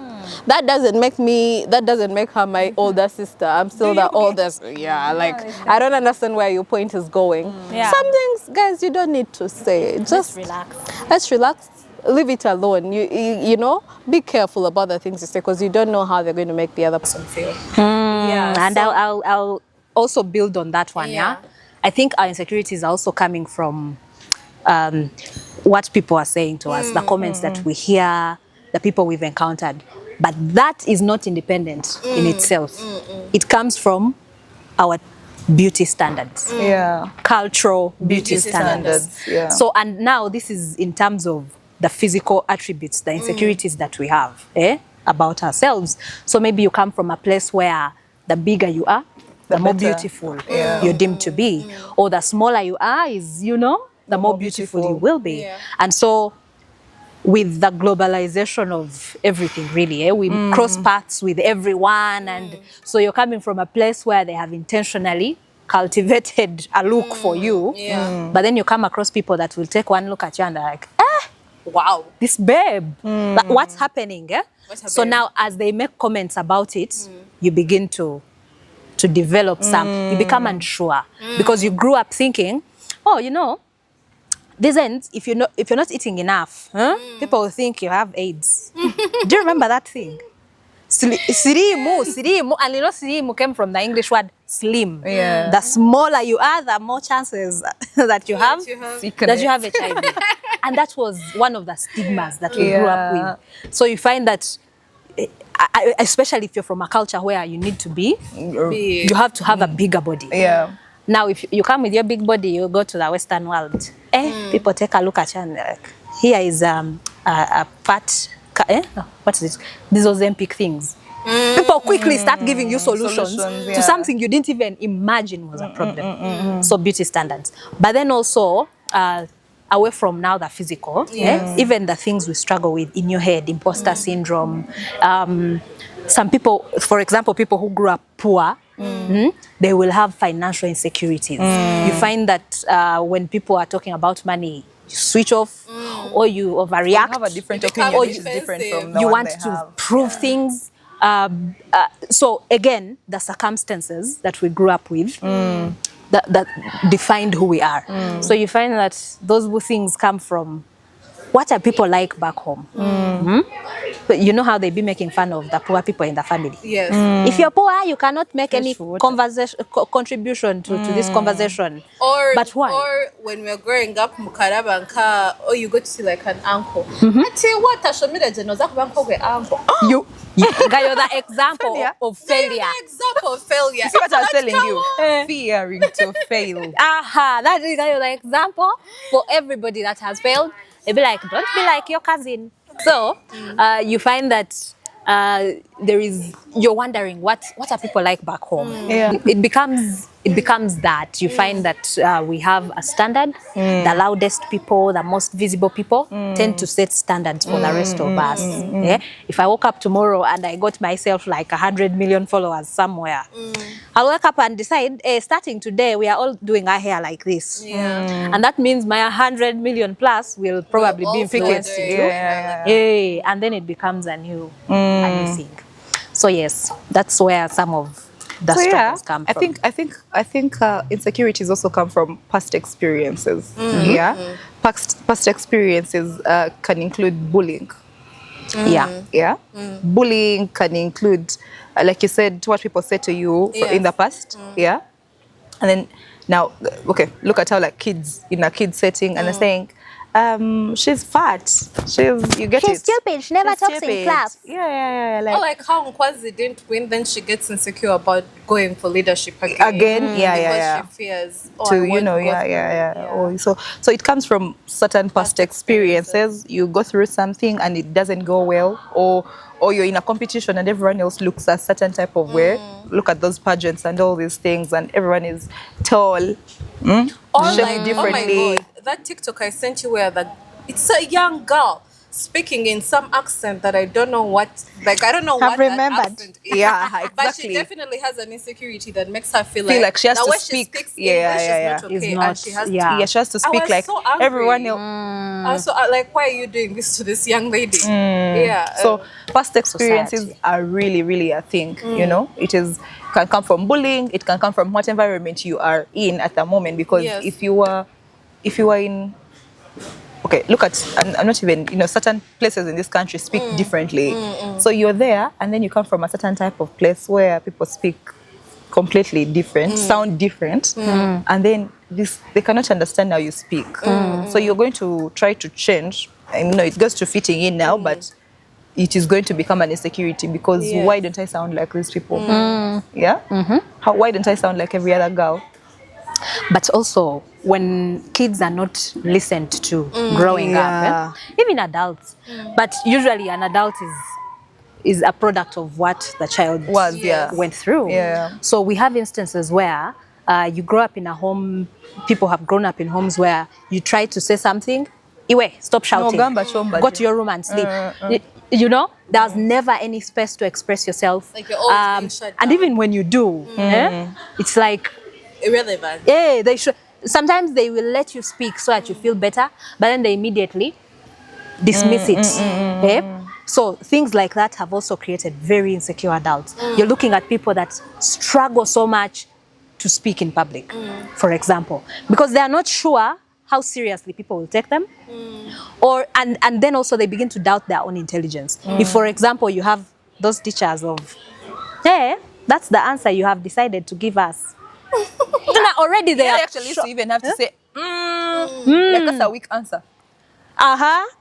that doesn't make her my older sister. I'm still the oldest. Yeah, like, I don't understand where your point is going. Yeah. Some things, guys, you don't need to say. Just relax. Let's relax. Leave it alone. You know, be careful about the things you say because you don't know how they're going to make the other person feel. Yeah, And I'll also build on that one. Yeah. I think our insecurities are also coming from what people are saying to us, the comments that we hear, the people we've encountered. But that is not independent in itself. It comes from our beauty standards. Cultural beauty standards. Yeah. So, and now this is in terms of the physical attributes, the insecurities that we have. about ourselves. So maybe you come from a place where the bigger you are, the more better. beautiful you're deemed to be. Or the smaller you are is, you know, the more beautiful you will be. Yeah. And so with the globalization of everything, really, we cross paths with everyone. And so you're coming from a place where they have intentionally cultivated a look for you. Yeah. But then you come across people that will take one look at you and they're like, wow, this babe, like, what's happening? Eh? What's So happening? now as they make comments about it, you begin to develop you become unsure because you grew up thinking, oh, you know, these ends, if you're not eating enough, people will think you have AIDS. Do you remember that thing? Sirimu, and you know sirimu came from the English word slim. Yeah. The smaller you are, the more chances that you have HIV. And that was one of the stigmas that we grew up with. So you find that, especially if you're from a culture where you need to be, you have to have a bigger body. Yeah. Now, if you come with your big body, you go to the Western world. People take a look at you and they're like, here is a fat, what is it? These Ozempic things. People quickly start giving you solutions to something you didn't even imagine was a problem. So beauty standards. But then also, away from now the physical, even the things we struggle with in your head, imposter syndrome. Some people, for example, people who grew up poor, they will have financial insecurities. You find that when people are talking about money, you switch off or you overreact. You have a different opinion, or which is different from the you one want they to have. prove things. So again, the circumstances that we grew up with that defined who we are. So you find that those things come from what are people like back home. But you know how they be making fun of the poor people in the family. Yes. If you're poor, you cannot make any food. contribution to this conversation. Or But why? Or when we are growing up, Mukarabanka, or you go to see like an uncle. I tell you what, Ashomira Jenoza Banko uncle. you're the example Failure. of failure. An example of failure. You see what I was It's telling like, you? come on. Fearing to fail. Aha, that is the example for everybody that has failed. They be like, don't be like your cousin. So you find that you're wondering what are people like back home. Yeah. It becomes that you find that we have a standard. The loudest people, the most visible people tend to set standards for the rest of us. Yeah? If I woke up tomorrow and I got myself like 100 million followers somewhere, I'll wake up and decide, starting today, we are all doing our hair like this. Yeah. And that means my 100 million plus will probably be influenced Yeah. into. Hey, and then it becomes a new thing. So yes, that's where some of the struggles come from. I think insecurities also come from past experiences. Yeah, past experiences can include bullying. Yeah. Bullying can include, like you said, what people said to you in the past. Yeah, and then now, okay, look at how like kids in a kid setting and they're saying, she's fat. She's stupid. She never She's talks stupid. in class. Yeah. Or like how Nkwazi didn't win, then she gets insecure about going for leadership again. Because she fears. Oh, so it comes from certain past experiences. You go through something and it doesn't go well, or you're in a competition and everyone else looks a certain type of way. Look at those pageants and all these things, and everyone is tall, Or shaped like, differently. oh my God, that TikTok I sent you where it's a young girl speaking in some accent that I don't know what, like I don't know what that accent is. Yeah, But she exactly. definitely has an insecurity that makes her feel Like she has the to way speak. She speaks Yeah, English yeah, is not okay, Is not, and she has yeah. She has to I speak was like so angry. everyone else. I was so like, why are you doing this to this young lady? Yeah. So past experiences Society. are really, really a thing. You know, can come from bullying. It can come from what environment you are in at the moment. Because Yes. if you are in, okay, look at, I'm not even, certain places in this country speak differently. So you're there, and then you come from a certain type of place where people speak completely different, sound different, and then they cannot understand how you speak. So you're going to try to change. And it goes to fitting in now, but it is going to become an insecurity because Yes. why don't I sound like these people? Yeah? Why don't I sound like every other girl? But also, when kids are not listened to growing up, even adults, but usually an adult is a product of what the child went through. Yeah. So we have instances where you grow up in a home, people have grown up in homes where you try to say something, Iwe, stop shouting. No, gamba chomba. Go to your room and sleep. You know, there's never any space to express yourself. Like you're always being shut down. And even when you do, it's like irrelevant. Yeah, they should. Sometimes they will let you speak so that you feel better, but then they immediately dismiss it. So things like that have also created very insecure adults. You're looking at people that struggle so much to speak in public, for example, because they are not sure how seriously people will take them, or and then also they begin to doubt their own intelligence. If, for example, you have those teachers of, hey, that's the answer you have decided to give us. Already they actually used to even have to say, like that's a weak answer.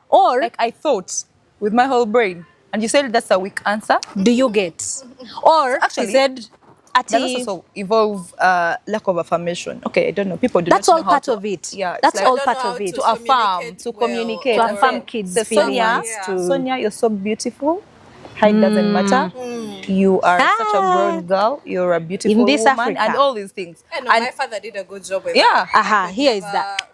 Or like I thought with my whole brain, and you said that's a weak answer. Do you get? Or actually said, that also involve lack of affirmation. Okay, I don't know. People do that's not all know part how of it. Yeah, that's like, all part of it. To affirm, to communicate, to affirm kids' Sonia, feelings. Sonia, you're so beautiful. Height doesn't matter. You are such a grown girl. You're a beautiful in this woman, Africa. and all these things. I know, my father did a good job with Here is that.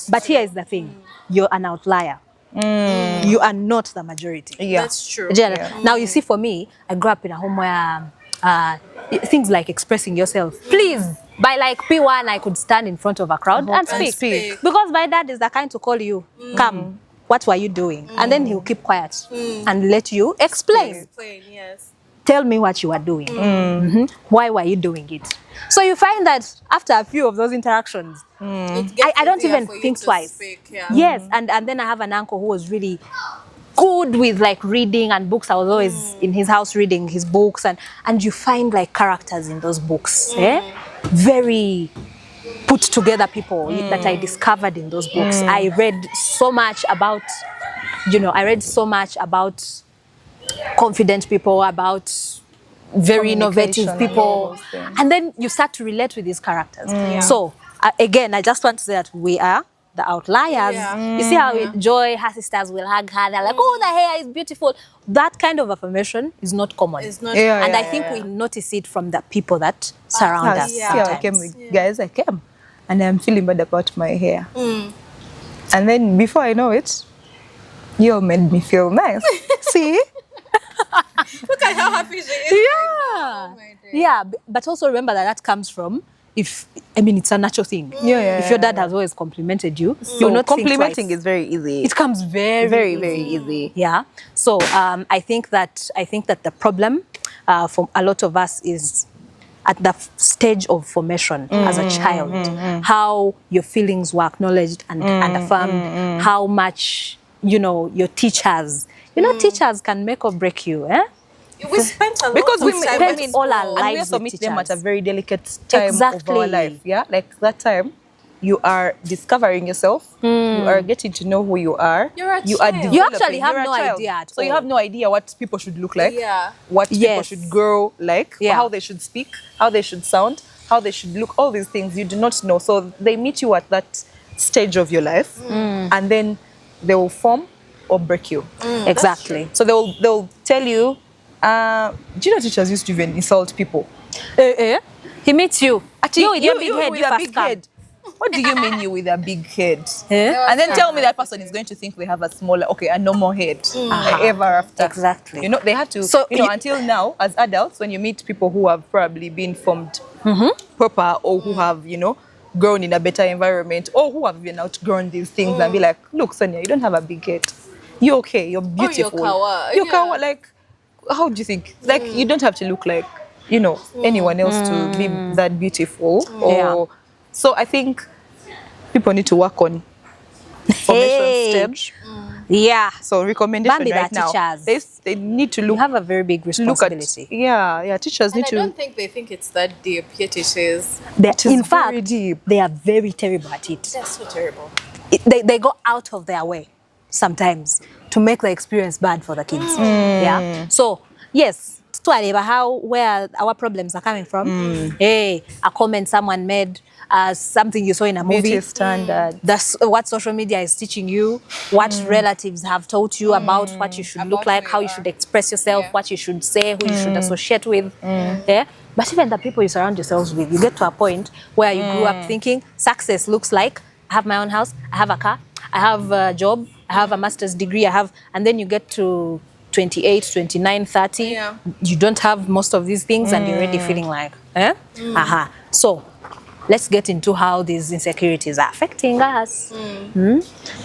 But here is the thing. You're an outlier. You are not the majority. Yeah, that's true. Now you see, for me, I grew up in a home where things like expressing yourself. Please, by like P1, I could stand in front of a crowd and speak. Because my dad is the kind to call you, come, what were you doing? And then he'll keep quiet and let you explain. Yes. Tell me what you are doing. Why were you doing it? So you find that after a few of those interactions, I don't even think twice. Speak, Yes, and then I have an uncle who was really good with like reading and books. I was always in his house reading his books, and you find like characters in those books. Very put together people that I discovered in those books. I read so much about, confident people, about very innovative people, and then you start to relate with these characters. So again, I just want to say that we are the outliers. You see how Joy, her sisters will hug her, they're like, oh, the hair is beautiful. That kind of affirmation is not common. It's not. And I think we notice it from the people that surround us. I came with guys, I came and I'm feeling bad about my hair. And then before I know it, you all made me feel nice. See? Look at how happy she is. But also remember that comes from, it's a natural thing. If your dad has always complimented you, you're not complimenting is very easy. It comes very easy. Yeah. So I think that the problem for a lot of us is at the stage of formation as a child, how your feelings were acknowledged and affirmed, how much your teachers. Teachers can make or break you. We spent a lot because of time spend all our lives and we also with meet teachers. them at a very delicate time of our life. Yeah, like that time, you are discovering yourself. You are getting to know who you are. You're a you child. are You actually have You're a no child. idea at So you all. have no idea what people should look like. What people Yes. should grow like. Yeah. How they should speak. How they should sound. How they should look. All these things you do not know. So they meet you at that stage of your life, and then they will form or break you. Exactly. So they'll tell you. Do you know teachers used to even insult people? He meets you. You with your big you head. with You a first big come. head. What do you mean you with a big head? Yeah. And then tell me that person is going to think they have a normal head ever after. Exactly. They had to, So until now, as adults, when you meet people who have probably been formed proper or who have, grown in a better environment or who have even outgrown these things and be like, look, Sonia, you don't have a big head. You're okay. You're beautiful. You're kawa. Like, how do you think? Like, you don't have to look like, anyone else to be that beautiful. So I think people need to work on formation stage. Yeah. So recommendation Bambi, right the now. teachers. They need to You have a very big responsibility. Teachers And need I to. don't think they think it's that deep, yet it is. In very fact, deep. they are very terrible at it. That's so terrible. They go out of their way sometimes to make the experience bad for the kids. Yeah. So yes, where our problems are coming from. Hey, a comment someone made, something you saw in a movie. Beauty standard. That's what social media is teaching you, what relatives have taught you about what you should look like, how you should express yourself, what you should say, who you should associate with. Yeah? But even the people you surround yourselves with, you get to a point where you grew up thinking success looks like I have my own house, I have a car, I have a job, I have a master's degree, and then you get to 28, 29, 30, you don't have most of these things and you're already feeling like, So let's get into how these insecurities are affecting us.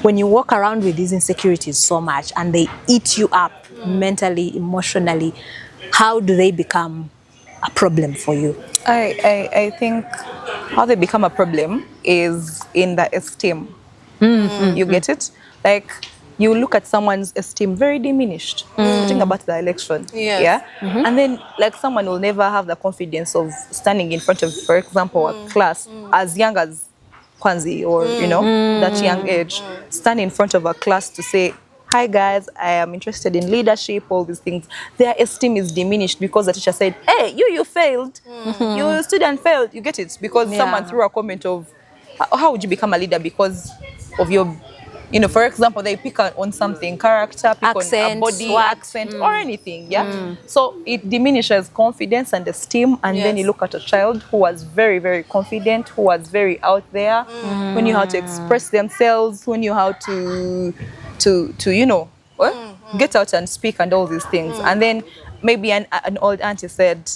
When you walk around with these insecurities so much and they eat you up mentally, emotionally, how do they become a problem for you? I think how they become a problem is in the esteem. You get it? Like, you look at someone's esteem very diminished. Think about the election. Yeah? And then, like, someone will never have the confidence of standing in front of, for example, a class as young as Kwanzi or, you know, that young age, stand in front of a class to say, hi guys, I am interested in leadership, all these things. Their esteem is diminished because the teacher said, hey, you failed. Your student failed. You get it? Because someone threw a comment of, how would you become a leader because of your, you know, for example, they pick on something, character, pick accent, on a body, accent, or anything, So it diminishes confidence and esteem, and then you look at a child who was very, very confident, who was very out there, who knew how to express themselves, who knew how to you know, get out and speak and all these things. And then maybe an old auntie said,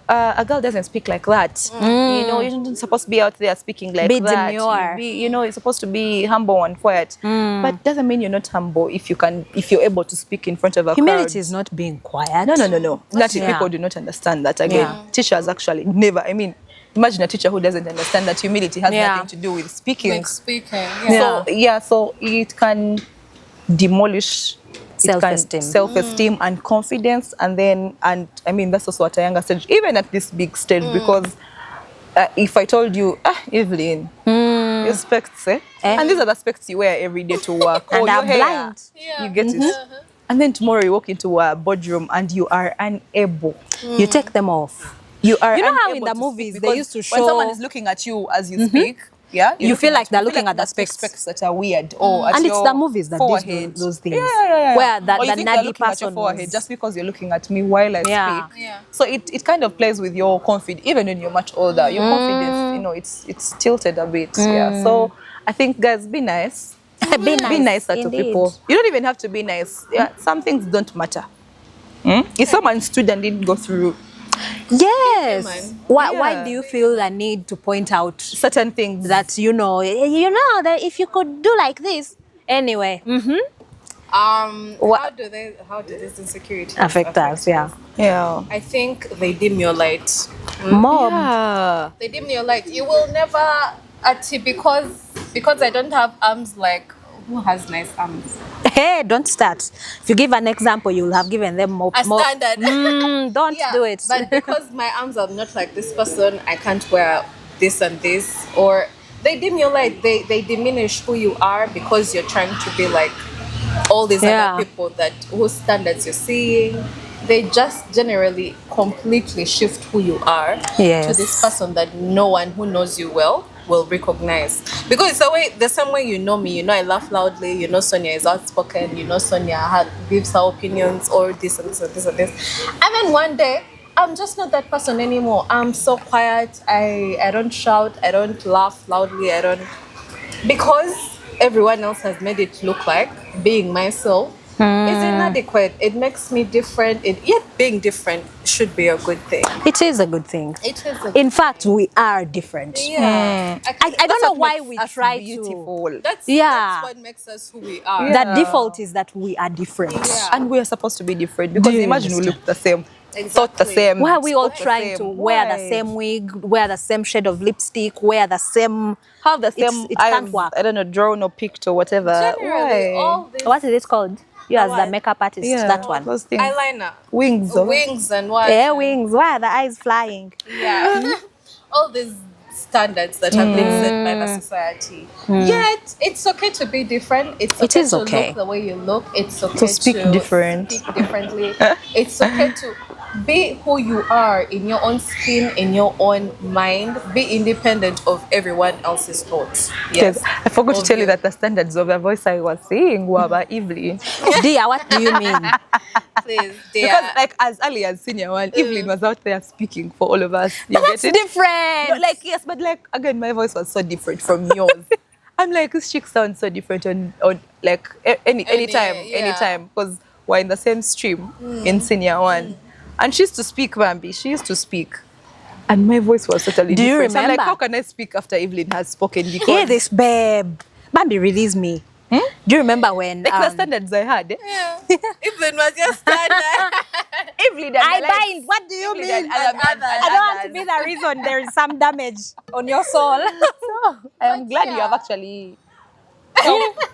a girl doesn't speak like that. You know, you're not supposed to be out there speaking like that. Demure. You know, you're supposed to be humble and quiet. But doesn't mean you're not humble if you're able to speak in front of a crowd. Humility is not being quiet. No. People do not understand that. Again, teachers actually never. I mean, imagine a teacher who doesn't understand that humility has nothing to do with speaking. So it can demolish self-esteem and confidence, and I mean that's also at a younger stage, even at this big stage, because if I told you, Evelyn, your specs, and these are the specs you wear every day to work, and your hair, blind, you get it, and then tomorrow you walk into a boardroom and you are unable, you take them off. You are, you know how in the movies they used to show when someone is looking at you as you speak, you feel like they're looking at the specs that are weird, or at and your it's the movies that forehead. do those things. Where where the nerdy person person at your forehead just because you're looking at me while I speak. So it kind of plays with your confidence, even when you're much older. Your confidence, you know, it's tilted a bit. So I think, guys, be nice. Be nicer to people. You don't even have to be nice. Some things don't matter. If someone stood and didn't go through. Yes. Why do you feel the need to point out certain things that you know that if you could do like this anyway? How do these insecurities affect us? Yeah. I think they dim your light. They dim your light. You will never because I don't have arms like who has nice arms. Hey, don't start. If you give an example, you will have given them more standard. Don't do it. But because my arms are not like this person, I can't wear this and this. Or they dim your light. They diminish who you are because you're trying to be like all these other people whose standards you're seeing. They just generally completely shift who you are to this person that no one who knows you well will recognize, because it's the same way you know me. You know I laugh loudly. You know Sonia is outspoken. You know Sonia gives her opinions, or this and this and this and this. And then one day I'm just not that person anymore. I'm so quiet. I don't shout. I don't laugh loudly. Because everyone else has made it look like being myself is inadequate. It makes me different. Yet being different should be a good thing. It is a good thing. In fact, we are different. Yeah. I don't know why we try beautiful. to. That's what makes us who we are. The default is that we are different. And we are supposed to be different, because imagine we look the same. Thought the same. Why are we all trying to wear the same wig, wear the same shade of lipstick, wear the same, have the same it can't work. I don't know, drawn or picked or whatever. Generally, all this. What is it called? You as the makeup artist, that one. Those things. Eyeliner. Wings and what? Yeah, wings. Why are the eyes flying? Yeah. All these standards that have been set by the society. Yet it's okay to be different. It's okay to look the way you look. It's okay to speak different. Speak differently. It's okay to be who you are in your own skin, in your own mind. Be independent of everyone else's thoughts. Yes. I forgot to Of tell you that the standards of the voice I was saying were about Evelyn. Dear, what do you mean? Please, dear. Because like as early as senior one, Evelyn was out there speaking for all of us. You But that's get it? different. No, like yes, but like again, my voice was so different from yours. I'm like, this chick sounds so different on like anytime because we're in the same stream in senior one, and she used to speak Bambi. She used to speak, and my voice was totally Do you different. I'm like, remember? how can I speak after Evelyn has spoken? Because Hear this, babe. Bambi, release me. Do you remember when like the standards I had. Yeah. Evelyn was your standard. Evelyn, I bind? What do you mean? I don't want to be the reason there is some damage on your soul. I am glad you have actually.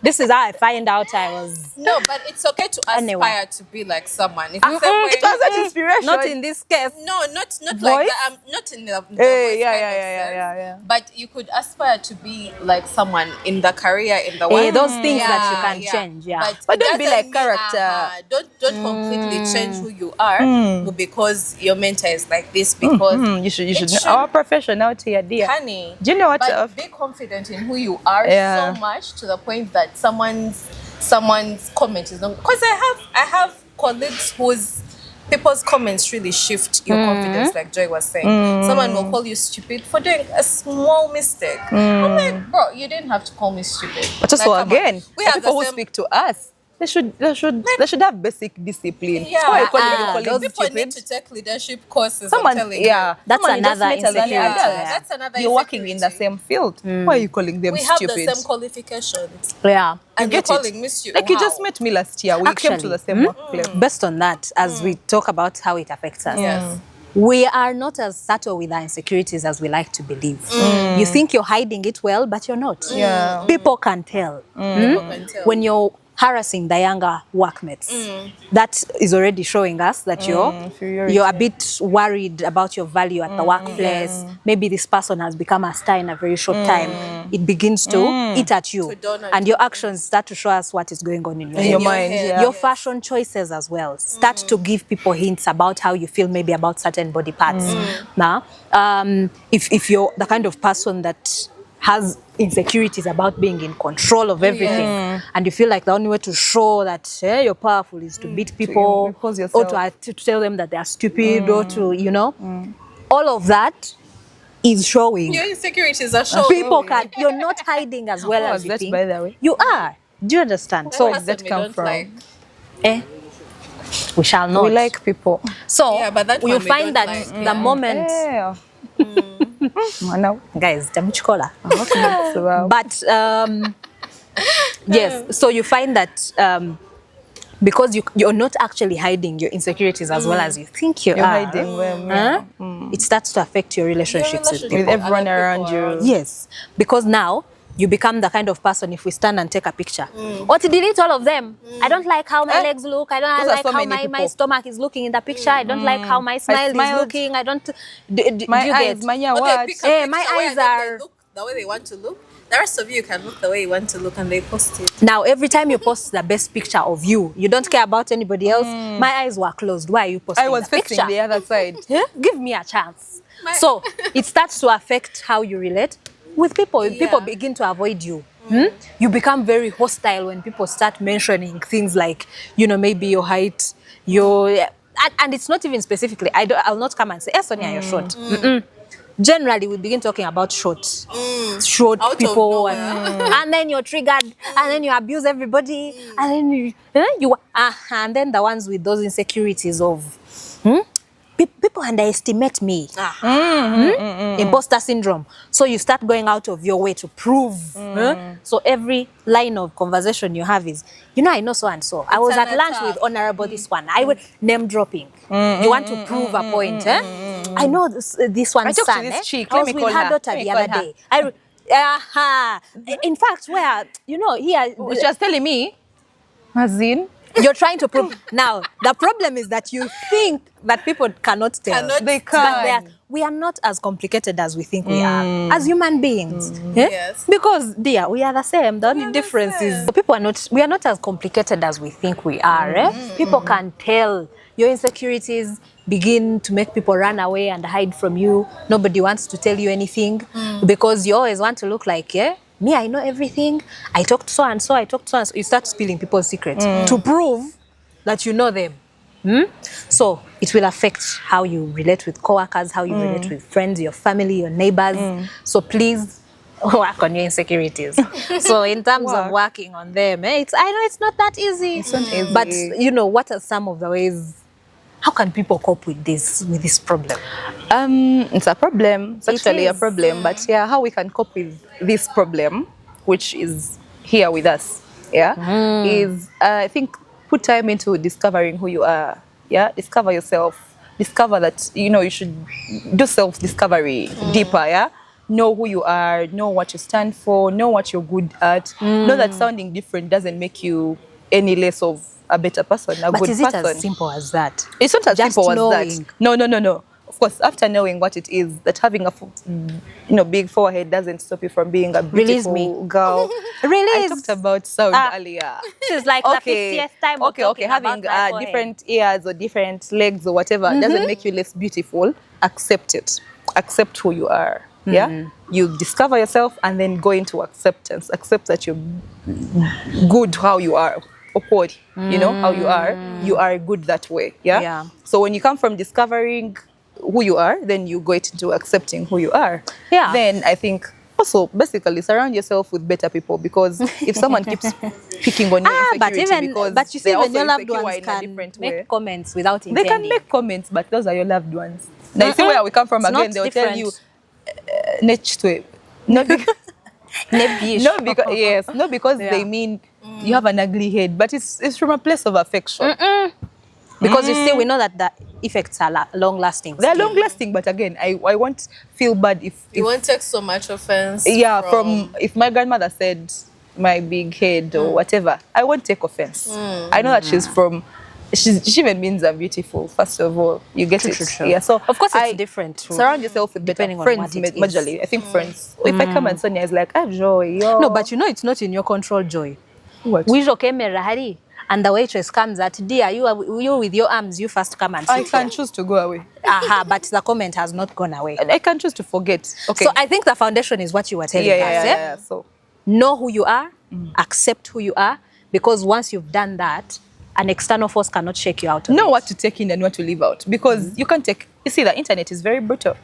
This is how I find out I was. No, but it's okay to aspire Anyway. to be like someone. It's the same way. It was not inspiration. Not in this case. No, not like Voice? that. I'm not in the Hey, voice yeah, kind yeah, of yeah, sense. yeah. But you could aspire to be like someone in the career, in the Eh, work. those things that you can change, yeah. But it don't be doesn't like mean, character. Don't completely change who you are because your mentor is like this. Because You should. should. Our profession out here, dear. honey, Do you know what? but be confident in who you are Yeah. so much to the point that someone's comment is not, because I have colleagues whose people's comments really shift your confidence, like Joy was saying. Someone will call you stupid for doing a small mistake. I'm like, bro, you didn't have to call me stupid. But also Like, come on. again, we the have people the who same. speak to us, they should have basic discipline. Yeah, Why are you calling those me people stupid? need to take leadership courses. Someone, I'm telling yeah, you. That's someone you just another met as an insecurity, adult. yeah. That's another You're working in the insecurity. same field. Why are you calling them We have stupid? the same qualifications, Yeah. and you're get it? calling me stupid. Like you just met me last year. We came to Actually, the same workplace. Based on that, as we talk about how it affects us, Yes. we are not as subtle with our insecurities as we like to believe. You think you're hiding it well, but you're not. Yeah. People can tell. People can tell. When you're harassing the younger workmates, that is already showing us that inferiority. you're a bit worried about your value at the workplace. Maybe this person has become a star in a very short time. It begins to eat at you, To dawn on and your actions start to show us what is going on in your In head. your mind, head. yeah. Your fashion choices as well start to give people hints about how you feel maybe about certain body parts. Now, if you're the kind of person that has insecurities about being in control of everything, and you feel like the only way to show that you're powerful is to beat people, impose or yourself. to tell them that they are stupid, or to, all of that is showing. Your insecurities are showing. People can, you're not hiding as well How as was you that, think. by the way? You are. Do you understand? So Person that we come don't from? like. eh, we shall not. We like people. So Yeah, but that you one we find don't that like, the yeah. moment, Yeah. Now, guys, Tamuchikola. wow. But yes, so you find that because you're not actually hiding your insecurities as well as you think you You're are, hiding them, it starts to affect your relationships with people. with everyone around you. Yes, because now you become the kind of person, if we stand and take a picture, or to delete all of them. I don't like how my legs look. I don't Those are like so how many my people. stomach is looking in the picture. I don't like how my smile is smiled. looking. I don't. Do My you eyes, get? my Okay, what? pick a Eh, picture my where eyes then are- they look the way they want to look. The rest of you can look the way you want to look, and they post it. Now, every time you post the best picture of you, you don't care about anybody else. My eyes were closed. Why are you posting I was the facing picture? the other side. Give me a chance. My- So it starts to affect how you relate with people. Yeah. People begin to avoid you. You become very hostile when people start mentioning things like, maybe your height, and it's not even specifically. I'll not come and say, Sonia, you're short. Generally, we begin talking about short Out of people, nowhere. and then you're triggered, and then you abuse everybody, and then and then the ones with those insecurities of people underestimate me. Imposter syndrome. So you start going out of your way to prove. So every line of conversation you have is, I know so and so. I was an at lunch attack. with honorable this one. I would name dropping. You want to prove a point. I know this one's talked to son. this chick. I Let was me with call her her. daughter Let me the call other her. day. In fact, where, here, She was telling me, as in, You're trying to prove. Now, the problem is that you think that people cannot tell. They That can. we are not as complicated as we think we are as human beings. Yeah? Yes. Because, dear, we are the same. The only the difference same. is we are not as complicated as we think we are. Eh? People can tell. Your insecurities begin to make people run away and hide from you. Nobody wants to tell you anything because you always want to look like, yeah, me, I know everything. I talk to so and so, I talk to so and so. You start spilling people's secrets to prove that you know them. So it will affect how you relate with coworkers, how you relate with friends, your family, your neighbors. So please work on your insecurities. So in terms of working on them, I know it's not that easy. It's not easy. But you know, what are some of the ways? How can people cope with this problem? It's a problem. It's actually a is. problem. But yeah, how we can cope with this problem, which is here with us, yeah, is I think put time into discovering who you are. Yeah, discover yourself. Discover that you should do self-discovery deeper. Yeah, know who you are. Know what you stand for. Know what you're good at. Know that sounding different doesn't make you any less of a better person, a But good is it person. as simple as that? It's not as Just simple as knowing. that. No. Of course, after knowing what it is, that having a big forehead doesn't stop you from being a Release beautiful me. girl. Release. I talked about sound earlier. This is like the 50th time of talking having about my forehead. different ears or different legs or whatever doesn't make you less beautiful. Accept it. Accept who you are. Yeah, you discover yourself and then go into acceptance. Accept that you're good how you are. How you are good that way. Yeah. So when you come from discovering who you are, then you go into accepting who you are. Yeah. Then I think also basically surround yourself with better people, because if someone keeps picking on your insecurity but you see, they're when also your loved insecure ones in a can different make way. comments without They intending. can make comments, but those are your loved ones. Now you see where we come from It's again. not They'll tell different. you not because Yeah. they mean you have an ugly head, but it's from a place of affection. Because you see, we know that the effects are long lasting. They're long lasting, but again, I won't feel bad if You won't take so much offense. yeah, from if my grandmother said my big head or whatever, I won't take offense. I know that she even means I'm beautiful. First of all, you get it. True. Yeah, so Of course, it's different. Surround yourself with better Depending on friends. what it is. Majorly, I think friends. If I come and Sonia is like, I have joy. Yo. No, but you know, it's not in your control, Joy. What? And the waitress comes at, dear, you with your arms, you first come and sit I can here. choose to go away. But the comment has not gone away. And I can choose to forget. Okay. So I think the foundation is what you were telling us. Yeah. So Know who you are, accept who you are, because once you've done that, an external force cannot shake you out of know it. what to take in and what to leave out, because you can't take. You see, the internet is very brutal.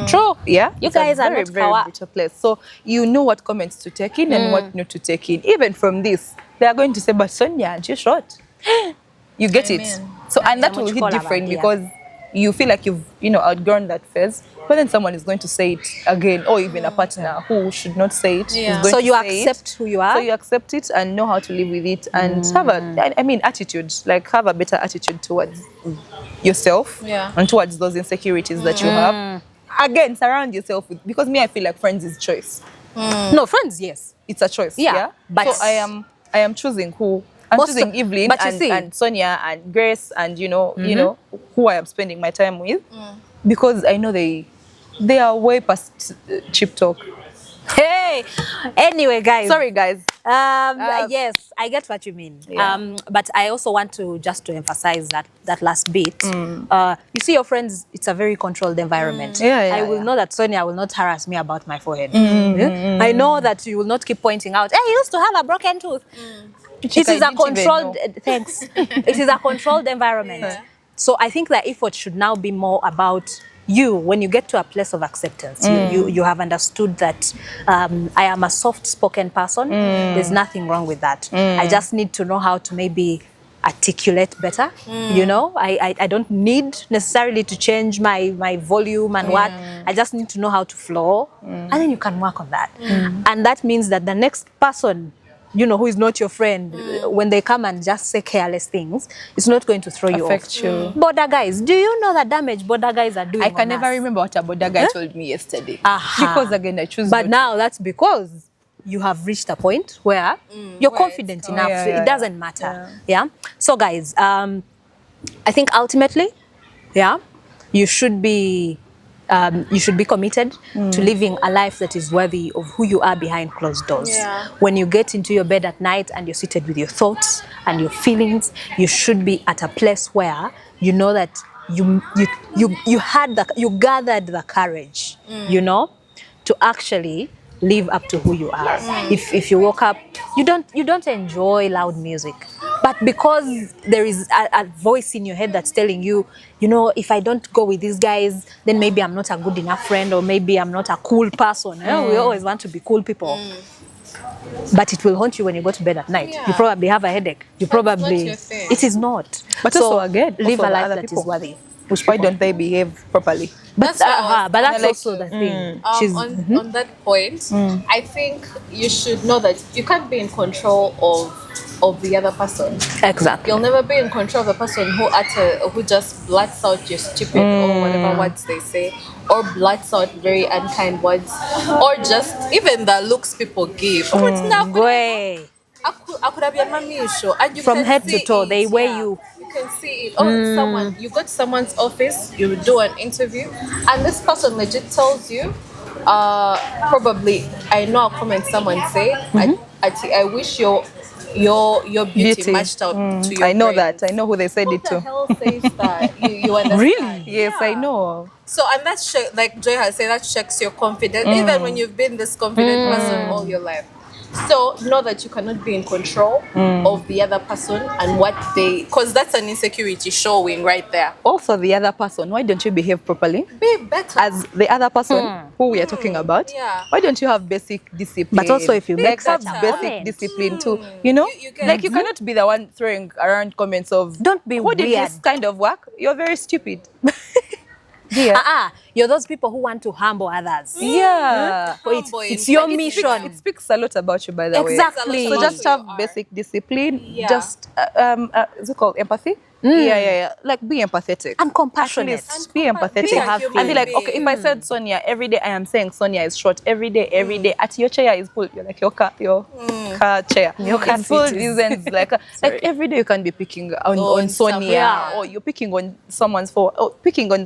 True. Yeah, You it's a guys are very, not very power. brutal place. So you know what comments to take in and what not to take in. Even from this, they are going to say, "But Sonia, aren't you short?" You get it. Amen. So and that Yeah, will much hit call different about, yeah. because you feel like you've outgrown that phase. But then someone is going to say it again, or even a partner who should not say it. Yeah. Is going So to you say accept it. who you are. So you accept it and know how to live with it and have attitude. Like have a better attitude towards yourself and towards those insecurities that you have. Again, surround yourself with, because I feel like friends is choice. No, friends, yes. It's a choice. Yeah, Yeah. but- so I am choosing who. I'm Most- choosing Evelyn but you see- and Sonia and Grace and who I am spending my time with, because I know they are way past cheap talk. Hey, anyway, guys. Sorry, guys. Yes, I get what you mean. Yeah. But I also want to emphasize that last bit. You see, your friends, it's a very controlled environment. Yeah, I will yeah. know that Sonia will not harass me about my forehead. Yeah? I know that you will not keep pointing out, hey, you used to have a broken tooth. It is a didn't even controlled, know. thanks. It is a controlled environment. So I think the effort should now be more about you. When you get to a place of acceptance, you have understood that I am a soft-spoken person. There's nothing wrong with that. I just need to know how to maybe articulate better. I don't need necessarily to change my volume and what. I just need to know how to flow, and then you can work on that. And that means that the next person, who is not your friend, when they come and just say careless things, it's not going to throw you Affect off. you. Border guys, do you know the damage border guys are doing? I can on never us? remember what a border guy told me yesterday. Aha. Because again, I choose. But not now that's because you have reached a point where you're where confident it's enough. Yeah, It doesn't matter. Yeah. So guys, I think ultimately, you should be committed to living a life that is worthy of who you are behind closed doors. Yeah. When you get into your bed at night and you're seated with your thoughts and your feelings, you should be at a place where you know that you gathered the courage, to actually live up to who you are. If you woke up, you don't enjoy loud music, but because there is a voice in your head that's telling you, if I don't go with these guys, then maybe I'm not a good enough friend, or maybe I'm not a cool person. We always want to be cool people. But it will haunt you when you go to bed at night. Yeah. You probably have a headache. It's not your thing. It is not. But so also again, live also a life other that people. is worthy. Why don't they behave properly? But That's what I was that's gonna also the thing. She's on that point, I think you should know that you can't be in control of the other person. exactly. You'll never be in control of the person who just blurts out your stupid or whatever words they say, or blurts out very unkind words, or just even the looks people give. Way. And you From can head to see toe, it, they weigh you. You can see it. Oh, someone, you go to someone's office, you do an interview, and this person legit tells you, probably, I know a comment someone say, I wish your beauty matched up to your I know brains. that. I know who they said Who it the to. hell says that? You understand? Really? Yes, I Yeah. know. So, and that like Joy has said, that checks your confidence, even when you've been this confident person all your life. So know that you cannot be in control of the other person and what because that's an insecurity showing right there. Also, the other person, why don't you behave properly? Be better. As the other person who we are talking about, Yeah. why don't you have basic discipline? But also if you make have such a basic comment. discipline too, you know? You get- Like you cannot be the one throwing around comments of, Don't be who did weird. this kind of work? You're very stupid. Yeah. You're those people who want to humble others. Yeah. So Humble it's in- your like, mission. It speaks a lot about you, by the way. Exactly. So just Who you have are. basic discipline. Yeah. Just is it called empathy? Yeah. Like be empathetic And compassionate. At least be empathetic. Be a human And be like, okay, being. if I said Sonia every day, I am saying Sonia is short every day. At your chair is pulled. You're like your car chair. Your car It's pulled seat is- isn't like every day you can be picking on On Sonia, someone. or you're picking on someone's fault, or picking on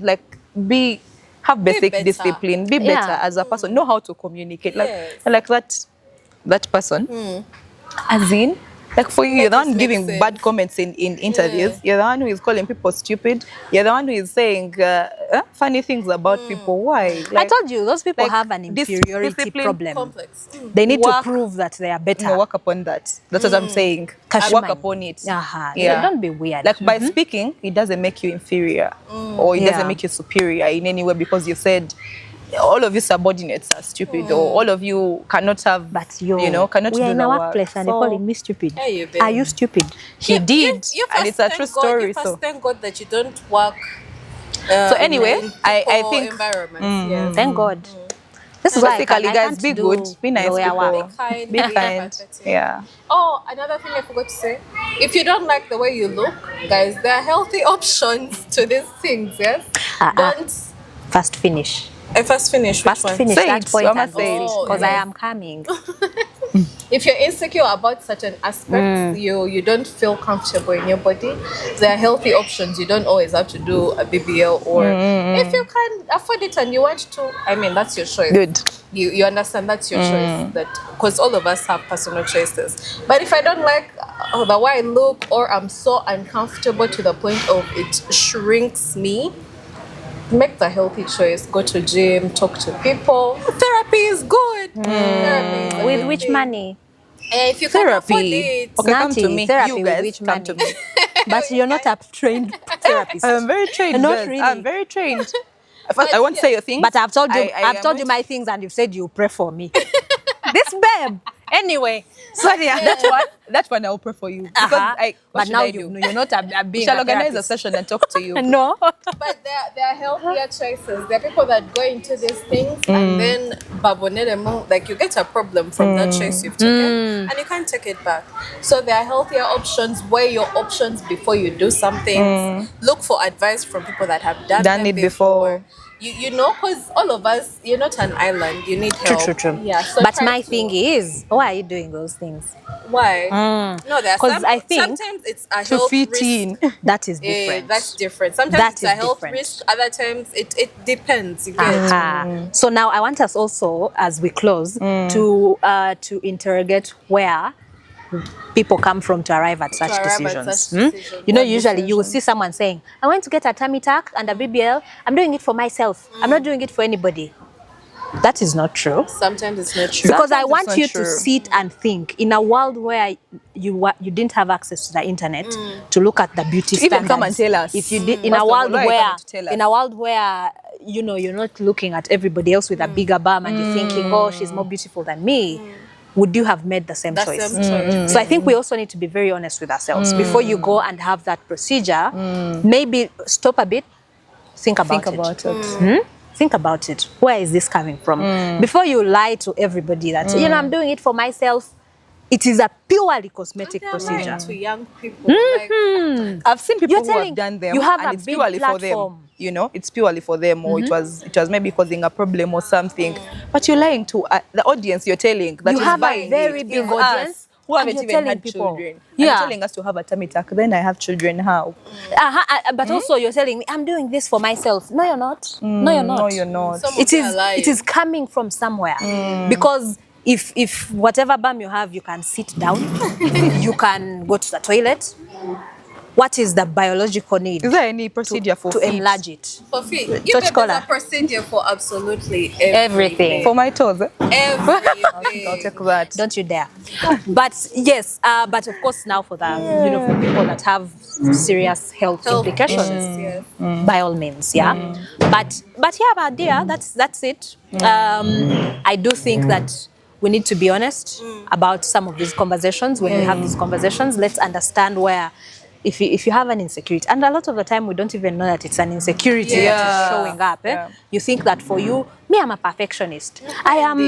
have basic better. discipline. Be better Yeah. as a person. Know how to communicate. Yes. Like that person. As in, like for you, you're the That one just giving makes bad sense. comments in interviews. Yeah. You're the one who is calling people stupid. You're the one who is saying funny things about people. Why? I told you, those people like have an inferiority discipline problem. Complex. They need Work- to prove that they are better. No, work upon that. That's what I'm saying. Kashmine. Work upon it. Yeah. Don't be weird. Like by speaking, it doesn't make you inferior or it Yeah. doesn't make you superior in any way because you said all of you subordinates are stupid or all of you cannot have, But cannot we do are in the a work. workplace and they're So, calling me stupid. Hey, you Are babe. you stupid? he did, You and it's a true story. You So. first thank God that you don't work. So anyway, in I people think environments. Yes. Thank God. This is why basically, I guys, can't be do good, be nice lawyer people, work. Be kind, be be kind. empathetic. Yeah. Oh, another thing I forgot to say. If you don't like the way you look, guys, there are healthy options to these things, yes? Don't... First finish. First finish, which First one? finish Say that it, point Mama, and say it. because Oh, I yeah. am coming. If you're insecure about certain aspects, you don't feel comfortable in your body, there are healthy options. You don't always have to do a BBL, or if you can afford it and you want to, I mean, that's your choice. Good. You understand that's your choice, that because all of us have personal choices. But if I don't like the way I look, or I'm so uncomfortable to the point of it shrinks me, make the healthy choice. Go to gym, talk to people. Therapy is good. Therapy is a With good which thing. money? If you can afford Therapy. it. Okay, come Nati, to me. therapy You with guys, which come to money? me. But you're not a trained therapist. I'm very trained. Not girls. really. I'm very trained. First, I won't say your thing. But I've told you, I I've told am you not- my things, and you said you pray for me. This babe. Anyway, Sonia. that one I'll pray for you because what But should now I you, do? you're not a We being shall a organize a therapist. session and talk to you. No. But there are healthier choices. There are people that go into these things and then babonelemo, like you get a problem from that choice you've taken and you can't take it back. So there are healthier options. Weigh your options before you do something. Look for advice from people that have done them it before. You know, because all of us, you're not an island. You need help. True. Yeah. So But try my to- thing is, why are you doing those things? why? No, there are 'Cause some. I think sometimes it's a To health fit risk. in. That is different. That's different. Sometimes That it's is a health different. risk. Other times it depends. You get. Aha. So now I want us also, as we close, to interrogate where people come from to arrive at such arrive at decisions. such decisions. You know, What usually you will decisions? see someone saying, I want to get a tummy tuck and a BBL. I'm doing it for myself. I'm not doing it for anybody. That is not true. Sometimes it's not true. Because I Sometimes it's want not you true. to sit and think in a world where you didn't have access to the internet to look at the beauty To even standards. come and tell us. If you did, in First a of all, world why are you where coming to tell us? in a world where you know you're not looking at everybody else with a bigger bum and you're thinking, oh, she's more beautiful than me. Would you have made the same The choice? same choice. So I think we also need to be very honest with ourselves before you go and have that procedure. Maybe stop a bit, think about it. Think about it. Where is this coming from? Before you lie to everybody that, you know, I'm doing it for myself. It is a purely cosmetic They're procedure. lying to young people. Like, I've seen people You're who have telling- done them, you have and a it's big purely for them. platform. You know, it's purely for them, or it was maybe causing a problem or something. But you're lying to the audience. You're telling that You is have a buying very it. big Is audience, us who and haven't you're even telling had people. children. Yeah. And you're telling us to have a tummy tuck. Then I have children. How? But also you're telling me, I'm doing this for myself. No, you're not. No, you're not. No, you're not. Some- It They is are lying. it is coming from somewhere because if whatever bum you have, you can sit down, you can go to the toilet. What is the biological need Is there any procedure for to feet? enlarge it? for feet. Touch You get collar. a procedure for absolutely Everything. For my toes? Everything. I'll take that. Don't you dare. But yes, but of course now for the you know for people that have serious health Health implications. issues, yes. By all means, yeah. But yeah, but dear, that's it. I do think that we need to be honest about some of these conversations. When we have these conversations, let's understand where if you have an insecurity, and a lot of the time we don't even know that it's an insecurity that is showing up. Yeah. You think that for you, me, I'm a perfectionist. I am,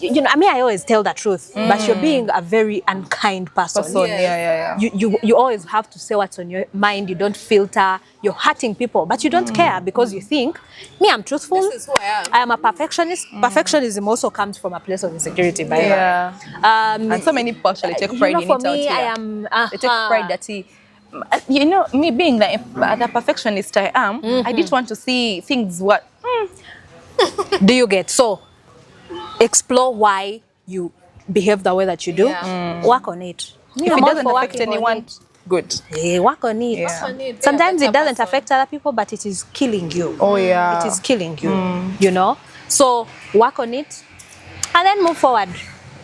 you know, I mean, I always tell the truth, but you're being a very unkind person. Yes. You always have to say what's on your mind. You don't filter. You're hurting people, but you don't care because you think, me, I'm truthful. This is who I am. I am a perfectionist. Perfectionism also comes from a place of insecurity, by the way. Yeah. And so many people actually take pride you know, in for it out me, here. I am. They take pride that you know, me being the perfectionist I am, I didn't want to see things what. Do you get so? Explore why you behave the way that you do. Yeah. Work on it. If I'm it all doesn't for affect working on anyone, it. good. Yeah, work on it. Yeah. On it, be a Sometimes it better doesn't person. affect other people, but it is killing you. Oh yeah. It is killing you. You know. So work on it, and then move forward.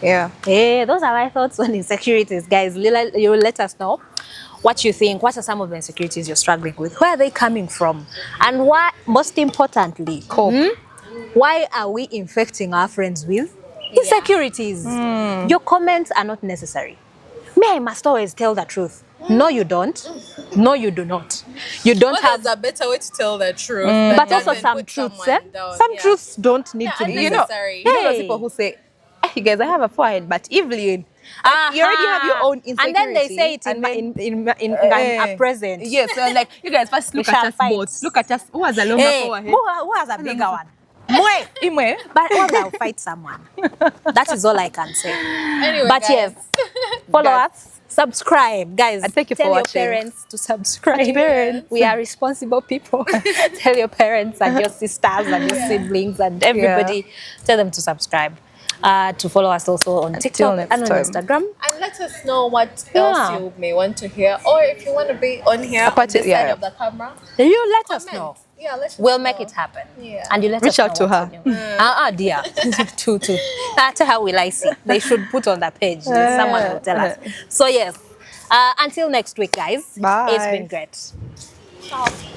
Yeah. Hey, those are my thoughts on insecurities, guys. You will let us know what you think. What are some of the insecurities you're struggling with? Where are they coming from? And why, most importantly, why are we infecting our friends with insecurities? Your comments are not necessary. Me, I must always tell the truth. No, you don't. No, you do not. You don't What have. is a better way to tell the truth? But that also doesn't some put truths, someone down? some Yeah. truths don't need Yeah, to be. You know, Necessary. you know those Hey. people who say, "Hey guys, I have a forehead, but Evelyn, you already have your own insecurity." And then they say it and then- in a present. Yes, so like you guys first look We shall at us fight. both. Look at us. Who has a longer Hey, forehead? who has a bigger one? Mwe. Imwe. But I'll fight someone. That is all I can say. Anyway, But guys. yes, follow Guys. us, subscribe, guys. And thank you for tell watching. your parents to subscribe. Parents. We are responsible people. Tell your parents and your sisters and your siblings and everybody. Tell them to subscribe. To follow us also on TikTok next and on time. Instagram. And let us know what Yeah. else you may want to hear, or if you want to be on here on Apart- this yeah. side of the camera. You let us Comment. know. Yeah, let us We'll know. make it happen. Yeah. And you let Reach us know out to what's her. on your- dear. to that's how will I see. They should put on the page. Someone will tell us. So yes. Until next week, guys. Bye. It's been great.